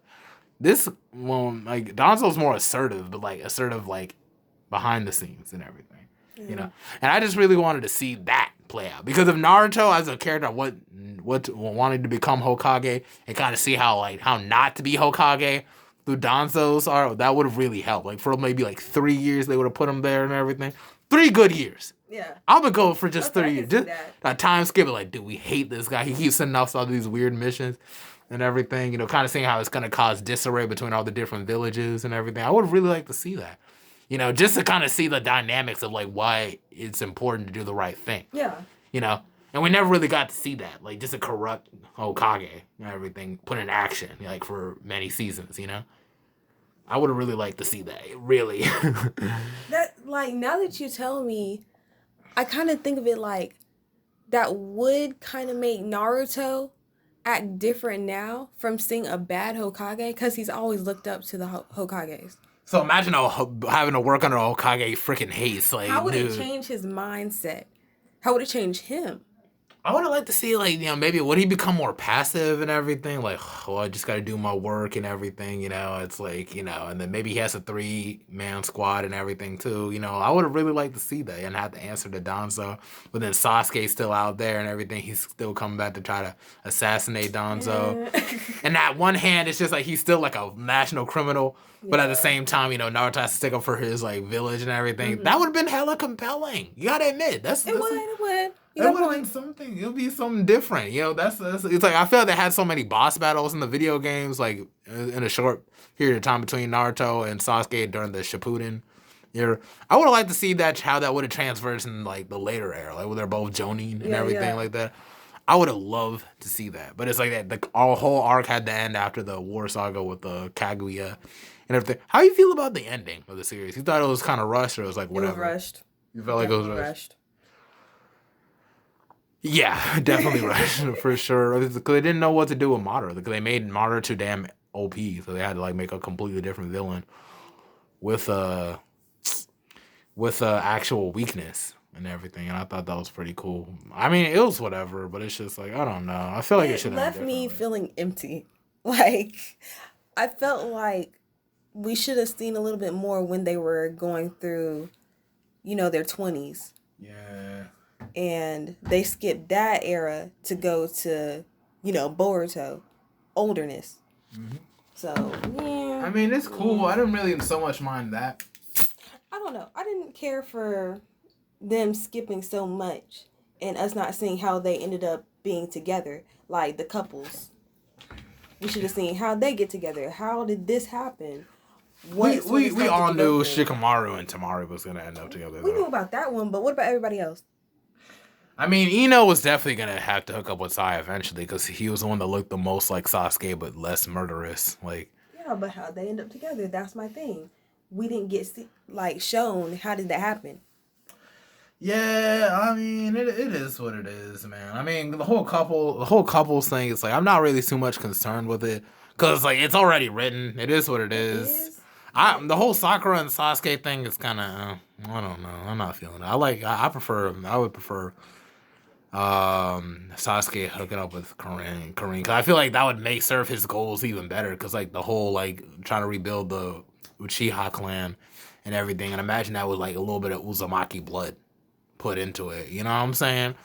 This one, like, Danzo's more assertive, but like assertive, like, behind the scenes and everything. And I just really wanted to see that play out because of Naruto as a character, what wanted to become Hokage and kind of see how not to be Hokage through Danzo's that would have really helped. Like for maybe like 3 years they would have put him there and everything. 3 good years. Yeah. I'm gonna go for just 3 years. Just that. a time skip. Like, dude, we hate this guy. He keeps sending us all these weird missions and everything. Kind of seeing how it's gonna cause disarray between all the different villages and everything. I would really like to see that. Just to kind of see the dynamics of, like, why it's important to do the right thing. Yeah. And we never really got to see that. Like, just a corrupt Hokage and everything put in action, like, for many seasons, I would have really liked to see that, really. That, like, now that you tell me, I kind of think of it like that would kind of make Naruto act different now from seeing a bad Hokage because he's always looked up to the Hokages. So imagine having to work under a Hokage freaking hates. Like, how would it change his mindset? How would it change him? I would have liked to see, like, maybe would he become more passive and everything? Like, I just got to do my work and everything, It's like, and then maybe he has a 3-man squad and everything too, I would have really liked to see that and have to answer to Danzo. But then Sasuke's still out there and everything. He's still coming back to try to assassinate Danzo. And that one hand, it's just like he's still like a national criminal. But at the same time, Naruto has to stick up for his like village and everything. Mm-hmm. That would have been hella compelling. You gotta admit, it would. It would have been something. It would be something different. That's it's like I feel like they had so many boss battles in the video games, like in a short period of time between Naruto and Sasuke during the Shippuden era. I would have liked to see how that would have transferred in like the later era, like where they're both Jonin and everything like that. I would have loved to see that, but it's like that. Our whole arc had to end after the war saga with the Kaguya and everything. How you feel about the ending of the series? You thought it was kind of rushed, or it was like whatever? It was rushed. You felt like it was rushed. Yeah, definitely rushed for sure. Because they didn't know what to do with Madara. Because they made Madara too damn OP, so they had to like make a completely different villain with actual weakness and everything. And I thought that was pretty cool. I mean, it was whatever, but it's just like I don't know. I feel like it should have left me feeling empty. Like I felt like we should have seen a little bit more when they were going through, their 20s. Yeah. And they skipped that era to go to Boruto, olderness. So, yeah. I mean, it's cool. I didn't really so much mind that. I don't know. I didn't care for them skipping so much and us not seeing how they ended up being together, like the couples. We should have seen how they get together. How did this happen? We all knew Shikamaru and Tamari was gonna end up together. We knew about that one, but what about everybody else? I mean, Ino was definitely gonna have to hook up with Sai eventually because he was the one that looked the most like Sasuke but less murderous. Like, yeah, but how they end up together? That's my thing. We didn't get shown how did that happen. Yeah, I mean, it is what it is, man. I mean, the whole couples thing is like I'm not really too much concerned with it because like it's already written. It is what it is. The whole Sakura and Sasuke thing is kind of I don't know. I'm not feeling it. I would prefer Sasuke hooking up with Karin because I feel like that would serve his goals even better because like the whole like trying to rebuild the Uchiha clan and everything, and imagine that with like a little bit of Uzumaki blood put into it, you know what I'm saying?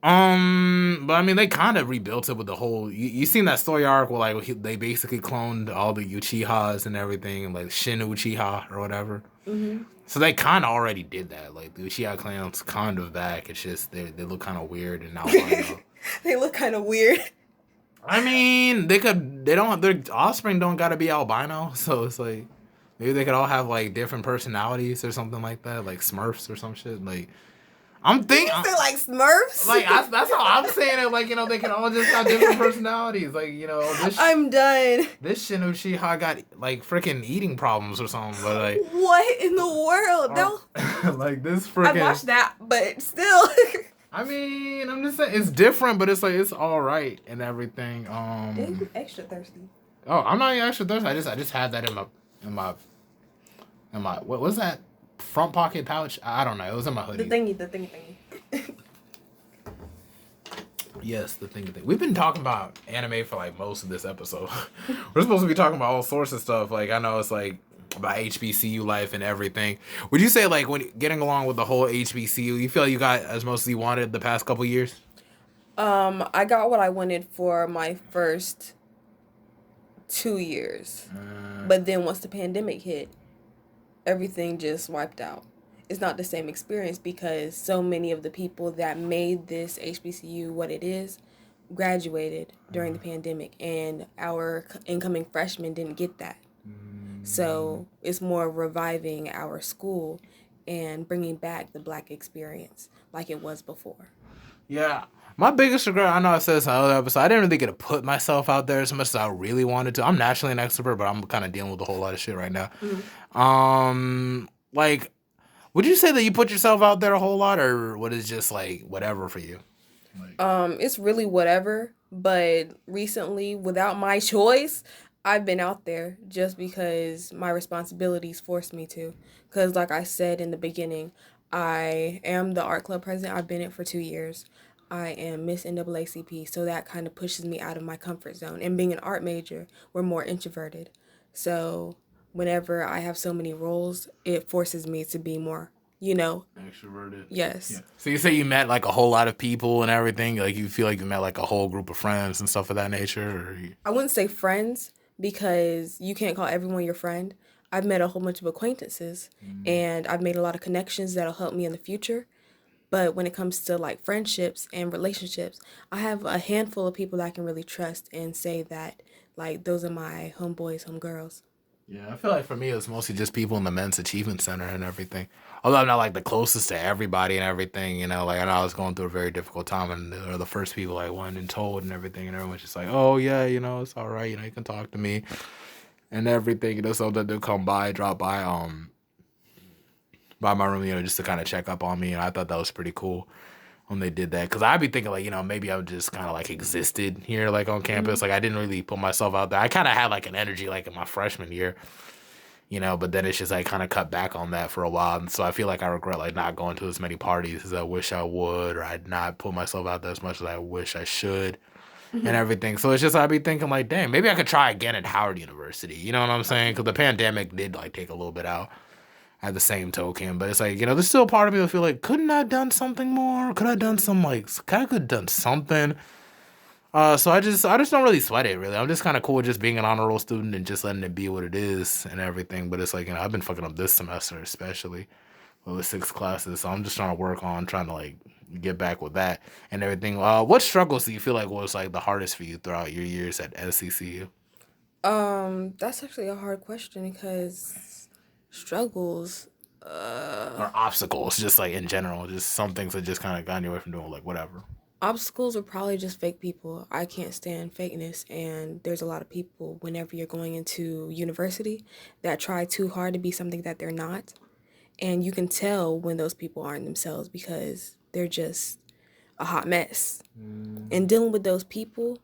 But I mean, they kind of rebuilt it with the whole. You seen that story arc where like they basically cloned all the Uchihas and everything, and like Shin Uchiha or whatever. Mm-hmm. So they kind of already did that. Like the Uchiha clan's kind of back. It's just they look kind of weird and albino. They look kind of weird. I mean, their offspring don't gotta be albino, so it's like maybe they could all have like different personalities or something like that, like Smurfs or some shit. Like I'm thinking, you feel like Smurfs. Like that's how I'm saying it. Like they can all just have different personalities. Like I'm done. This Shin Uchiha got like freaking eating problems or something. But like what in the world? Like this freaking. I watched that, but still. I mean, I'm just saying it's different, but it's like it's all right and everything. Dude, extra thirsty. Oh, I'm not even extra thirsty. I just had that in my what was that front pocket pouch? I don't know. It was in my hoodie. The thingy. Yes, the thing. We've been talking about anime for like most of this episode. We're supposed to be talking about all sorts of stuff. Like I know it's like about HBCU life and everything. Would you say like when getting along with the whole HBCU, you feel like you got as much as you wanted the past couple years? I got what I wanted for my first 2 years, but then once the pandemic hit, everything just wiped out. It's not the same experience because so many of the people that made this HBCU what it is graduated during the pandemic, and our incoming freshmen didn't get that. So it's more reviving our school and bringing back the Black experience like it was before. Yeah. My biggest regret, I know I said this in another episode, I didn't really get to put myself out there as much as I really wanted to. I'm naturally an extrovert, but I'm kind of dealing with a whole lot of shit right now. Mm-hmm. Like, would you say that you put yourself out there a whole lot, or what is just like whatever for you? It's really whatever, but recently, without my choice, I've been out there just because my responsibilities forced me to. Because like I said in the beginning, I am the art club president. I've been it for 2 years. I am Miss NAACP, so that kind of pushes me out of my comfort zone. And being an art major, we're more introverted. So whenever I have so many roles, it forces me to be more, extroverted. Yes. Yeah. So you say you met like a whole lot of people and everything? Like you feel like you met like a whole group of friends and stuff of that nature? Or I wouldn't say friends because you can't call everyone your friend. I've met a whole bunch of acquaintances and I've made a lot of connections that'll help me in the future. But when it comes to like friendships and relationships, I have a handful of people that I can really trust and say that like those are my homeboys, homegirls. Yeah, I feel like for me it was mostly just people in the Men's Achievement Center and everything. Although I'm not like the closest to everybody and everything, like I know I was going through a very difficult time and they were the first people I went and told and everything, and everyone's just like, oh yeah, it's all right, you can talk to me and everything, so that they'll come by, drop by my room, just to kind of check up on me, and I thought that was pretty cool when they did that, because I'd be thinking like, maybe I just kind of like existed here like on campus, like I didn't really put myself out there. I kind of had like an energy like in my freshman year, but then it's just like kind of cut back on that for a while, and so I feel like I regret like not going to as many parties as I wish I would, or I'd not put myself out there as much as I wish I should. And everything. So it's just I'd be thinking like, damn, maybe I could try again at Howard University. You know what I'm saying? Because the pandemic did like take a little bit out at the same token. But it's like, there's still a part of me that feel like, couldn't I have done something more? Could I have done something? So I just don't really sweat it really. I'm just kind of cool with just being an honor roll student and just letting it be what it is and everything. But it's like I've been fucking up this semester especially with 6 classes. So I'm just trying to work on trying to like get back with that and everything. What struggles do you feel like was like the hardest for you throughout your years at SCCU That's actually a hard question because struggles. or obstacles, just like in general, just some things that just kind of got you away from doing like whatever. Obstacles are probably just fake people. I can't stand fakeness, and there's a lot of people whenever you're going into university that try too hard to be something that they're not. And you can tell when those people aren't themselves because they're just a hot mess. And dealing with those people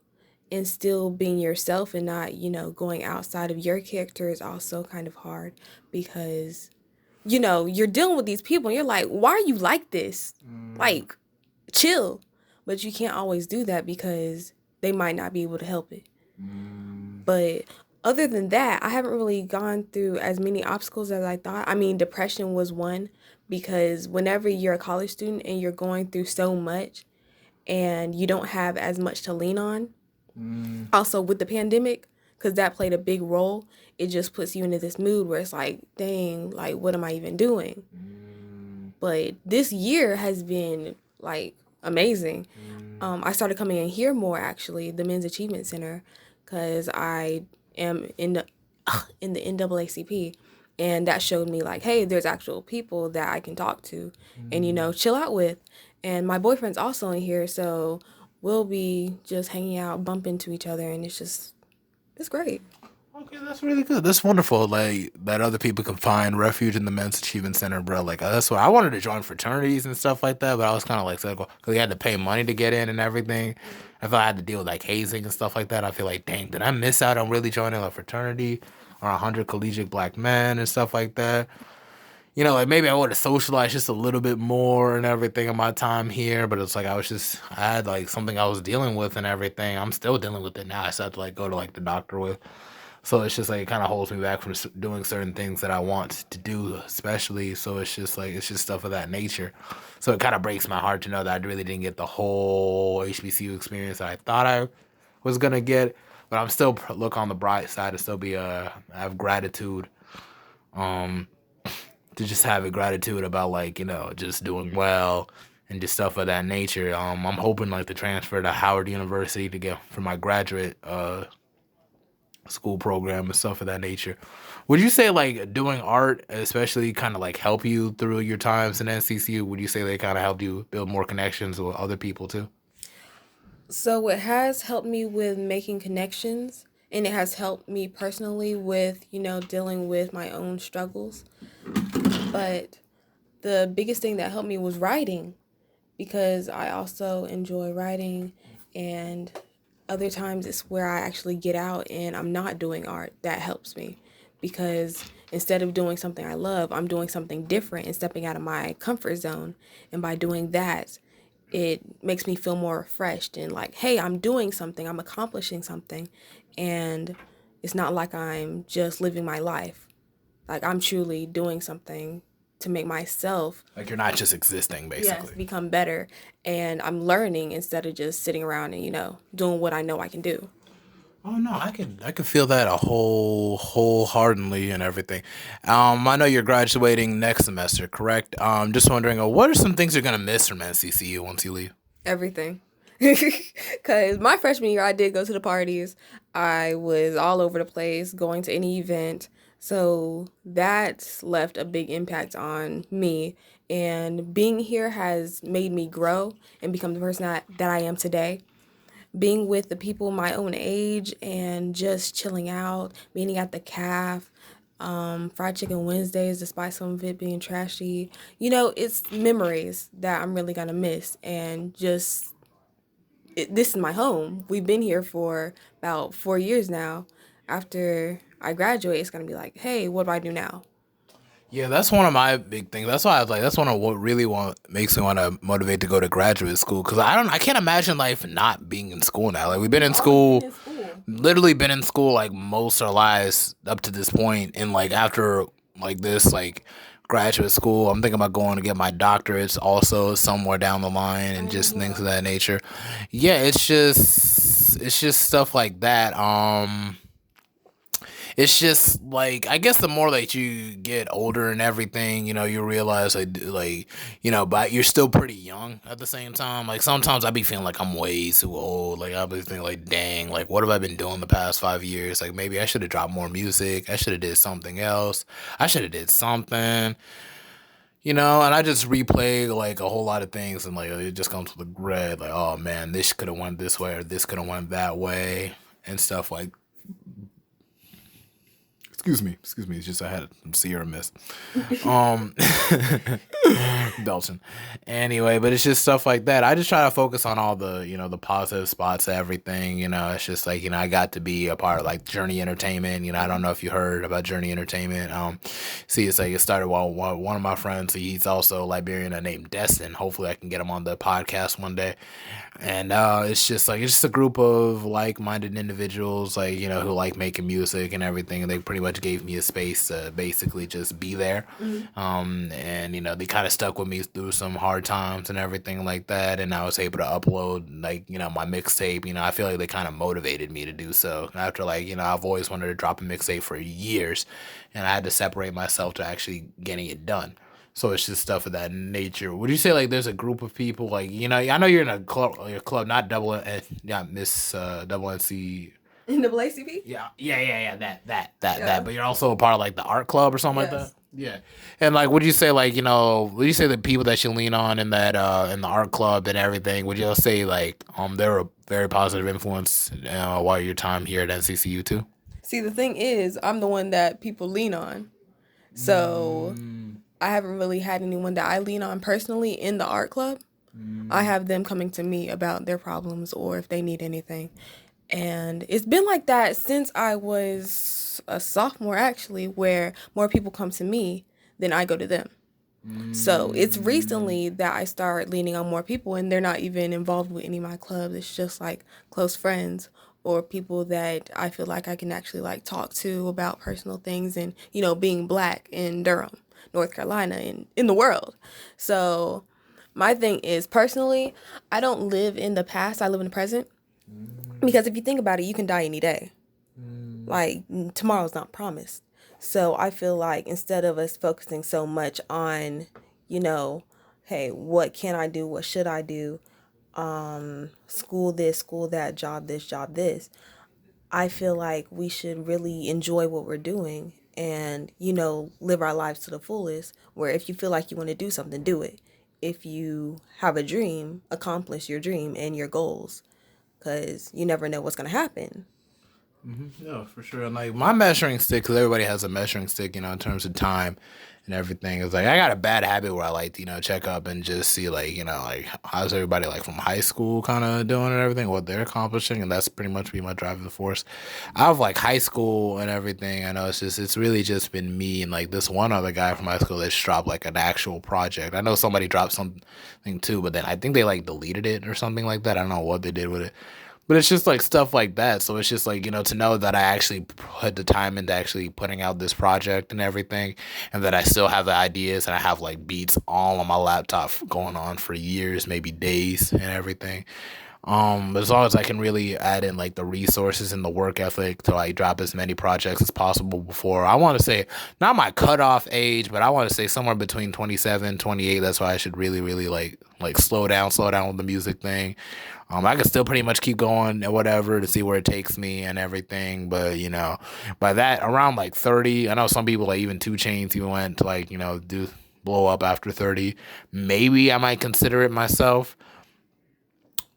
and still being yourself and not, going outside of your character is also kind of hard because, you're dealing with these people and you're like, why are you like this? Like, chill. But you can't always do that because they might not be able to help it. But other than that, I haven't really gone through as many obstacles as I thought. I mean, depression was one because whenever you're a college student and you're going through so much and you don't have as much to lean on, also with the pandemic, because that played a big role, it just puts you into this mood where it's like, dang, like, what am I even doing? But this year has been, like, amazing. I started coming in here more, actually, the Men's Achievement Center, because I am in the NAACP, and that showed me, like, hey, there's actual people that I can talk to and, chill out with. And my boyfriend's also in here, so we'll be just hanging out, bump into each other, and it's great. Okay, that's really good. That's wonderful. Like that other people can find refuge in the Men's Achievement Center, bro. Like that's what I wanted to join fraternities and stuff like that, but I was kind of like cynical because you had to pay money to get in and everything. If I had to deal with like hazing and stuff like that, I feel like, dang, did I miss out on really joining a fraternity or 100 collegiate black men and stuff like that? Like maybe I would have socialized just a little bit more and everything in my time here, but it's like I had like something I was dealing with and everything. I'm still dealing with it now. I still have to like go to like the doctor with. So it's just like it kind of holds me back from doing certain things that I want to do, especially. So it's just stuff of that nature. So it kind of breaks my heart to know that I really didn't get the whole HBCU experience that I thought I was gonna get. But I'm still look on the bright side and still I have gratitude, to just have a gratitude about like just doing well and just stuff of that nature. I'm hoping like to transfer to Howard University to get for my graduate school program and stuff of that nature. Would you say like doing art especially kind of like help you through your times in NCCU? Would you say they kind of helped you build more connections with other people too? So it has helped me with making connections, and it has helped me personally with, dealing with my own struggles. But the biggest thing that helped me was writing because I also enjoy writing, and other times it's where I actually get out and I'm not doing art. That helps me because instead of doing something I love, I'm doing something different and stepping out of my comfort zone. And by doing that, it makes me feel more refreshed and like, hey, I'm doing something, I'm accomplishing something. And it's not like I'm just living my life. Like I'm truly doing something to make myself, like you're not just existing basically. Yes, become better. And I'm learning instead of just sitting around and, doing what I know I can do. Oh no, I can feel that wholeheartedly and everything. I know you're graduating next semester, correct? Just wondering, what are some things you're gonna miss from NCCU once you leave? Everything. Because my freshman year, I did go to the parties. I was all over the place, going to any event. So that left a big impact on me. And being here has made me grow and become the person that I am today. Being with the people my own age and just chilling out, meeting at the calf, fried chicken Wednesdays, despite some of it being trashy. It's memories that I'm really going to miss. And just, this is my home. We've been here for about 4 years now. After I graduate, it's going to be like, hey, what do I do now? Yeah, that's one of my big things. That's why I was like, that's one of what really makes me want to motivate to go to graduate school. Because I can't imagine life not being in school now. Like we've been in school, literally been in school like most of our lives up to this point. And like after like this, like graduate school, I'm thinking about going to get my doctorates also somewhere down the line and just things of that nature. Yeah, it's just it's just stuff like that. It's just like, I guess the more that you get older and everything, you realize but you're still pretty young at the same time. Like sometimes I be feeling like I'm way too old. Like I be thinking like, dang, like what have I been doing the past 5 years? Like maybe I should have dropped more music. I should have did something else. I should have did something. And I just replay like a whole lot of things, and like it just comes with regret. Like, oh man, this could have went this way or this could have went that way and stuff like. Excuse me. It's just I had some Sierra Mist, Belching. Anyway, but it's just stuff like that. I just try to focus on all the the positive spots of everything. It's just like I got to be a part of like Journey Entertainment. I don't know if you heard about Journey Entertainment. It's like it started while one of my friends. He's also a Liberian named Destin. Hopefully, I can get him on the podcast one day. And it's just a group of like-minded individuals, like who like making music and everything. And they pretty much gave me a space to basically just be there. And they kind of stuck with me through some hard times and everything like that. And I was able to upload like my mixtape. I feel like they kind of motivated me to do so. After I've always wanted to drop a mixtape for years, and I had to separate myself to actually getting it done. So it's just stuff of that nature. Would you say like there's a group of people like I know you're in a club, not Miss double NC. NAACP? Yeah. That. But you're also a part of like the art club or something like that. Yeah. And like, would you say like would you say the people that you lean on in that in the art club and everything? Would you say like they're a very positive influence while your time here at NCCU too? See, the thing is, I'm the one that people lean on, so. I haven't really had anyone that I lean on personally in the art club. I have them coming to me about their problems or if they need anything. And it's been like that since I was a sophomore, actually, where more people come to me than I go to them. So it's recently that I start leaning on more people, and they're not even involved with any of my clubs. It's just like close friends or people that I feel like I can actually like talk to about personal things and, being Black in Durham, North Carolina, and in the world. So my thing is, personally, I don't live in the past. I live in the present. Because if you think about it, you can die any day. Like, tomorrow's not promised. So I feel like instead of us focusing so much on, hey, what can I do? What should I do? School this, school that, job this, job this. I feel like we should really enjoy what we're doing and, live our lives to the fullest, where if you feel like you want to do something, do it. If you have a dream, accomplish your dream and your goals, because you never know what's going to happen. Yeah, for sure. And like my measuring stick, because everybody has a measuring stick, in terms of time and everything. It's like I got a bad habit where I like to, check up and just see like how's everybody like from high school kind of doing and everything, what they're accomplishing, and that's pretty much be my driving force. Out of like high school and everything, I know it's really just been me and like this one other guy from high school that's dropped like an actual project. I know somebody dropped something too, but then I think they like deleted it or something like that. I don't know what they did with it. But it's just like stuff like that. So it's just like, to know that I actually put the time into actually putting out this project and everything, and that I still have the ideas and I have like beats all on my laptop going on for years, maybe days and everything. But as long as I can really add in like the resources and the work ethic to like drop as many projects as possible before, I want to say not my cutoff age, but I want to say somewhere between 27, 28. That's why I should really, really like slow down with the music thing. I can still pretty much keep going and whatever to see where it takes me and everything. But, by that around like 30, I know some people like even 2 Chainz even went to like, do blow up after 30. Maybe I might consider it myself.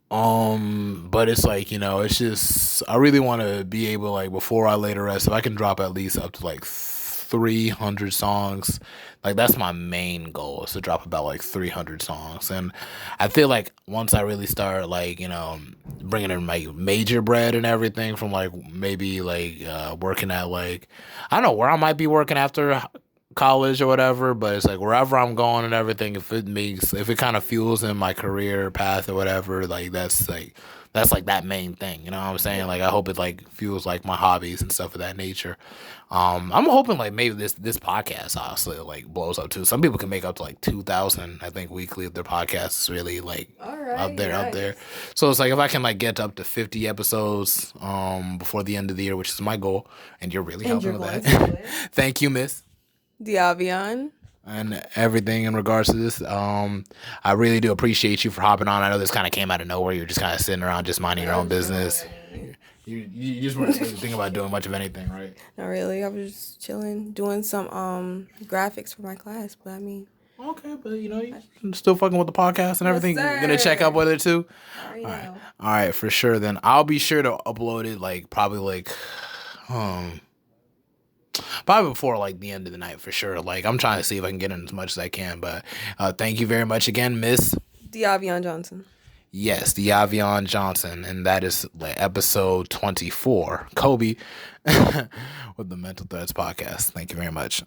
But it's like, it's just, I really want to be able, like, before I lay to rest, if I can drop at least up to like 300 songs, like that's my main goal, is to drop about like 300 songs. And I feel like once I really start like, bringing in my major bread and everything from like maybe like working at like, I don't know where I might be working after college or whatever, but it's like wherever I'm going and everything, if it kind of fuels in my career path or whatever, like that's like that main thing, you know what I'm saying? Like I hope it like fuels like my hobbies and stuff of that nature. I'm hoping like maybe this podcast honestly like blows up too. Some people can make up to like 2,000 I think weekly if their podcast is really like up there. So it's like if I can like get up to 50 episodes before the end of the year, which is my goal, and you're really helping with that. Thank you, Miss Diavione. and everything in regards to this. I really do appreciate you for hopping on. I know this kind of came out of nowhere. You're just kind of sitting around, just minding your own business. You just weren't really thinking about doing much of anything, right? Not really. I was just chilling, doing some graphics for my class. But I mean, Okay, but you know, you're still fucking with the podcast and everything. Yes, You're gonna check up with it too. already know. All right, for sure. Then I'll be sure to upload it like probably before like the end of the night for sure. Like I'm trying to see if I can get in as much as I can. But thank you very much again, Miss. Diavione Johnson. Yes, Diavione Johnson, and that is like episode 24. Kobe with the Mental Threads podcast. Thank you very much.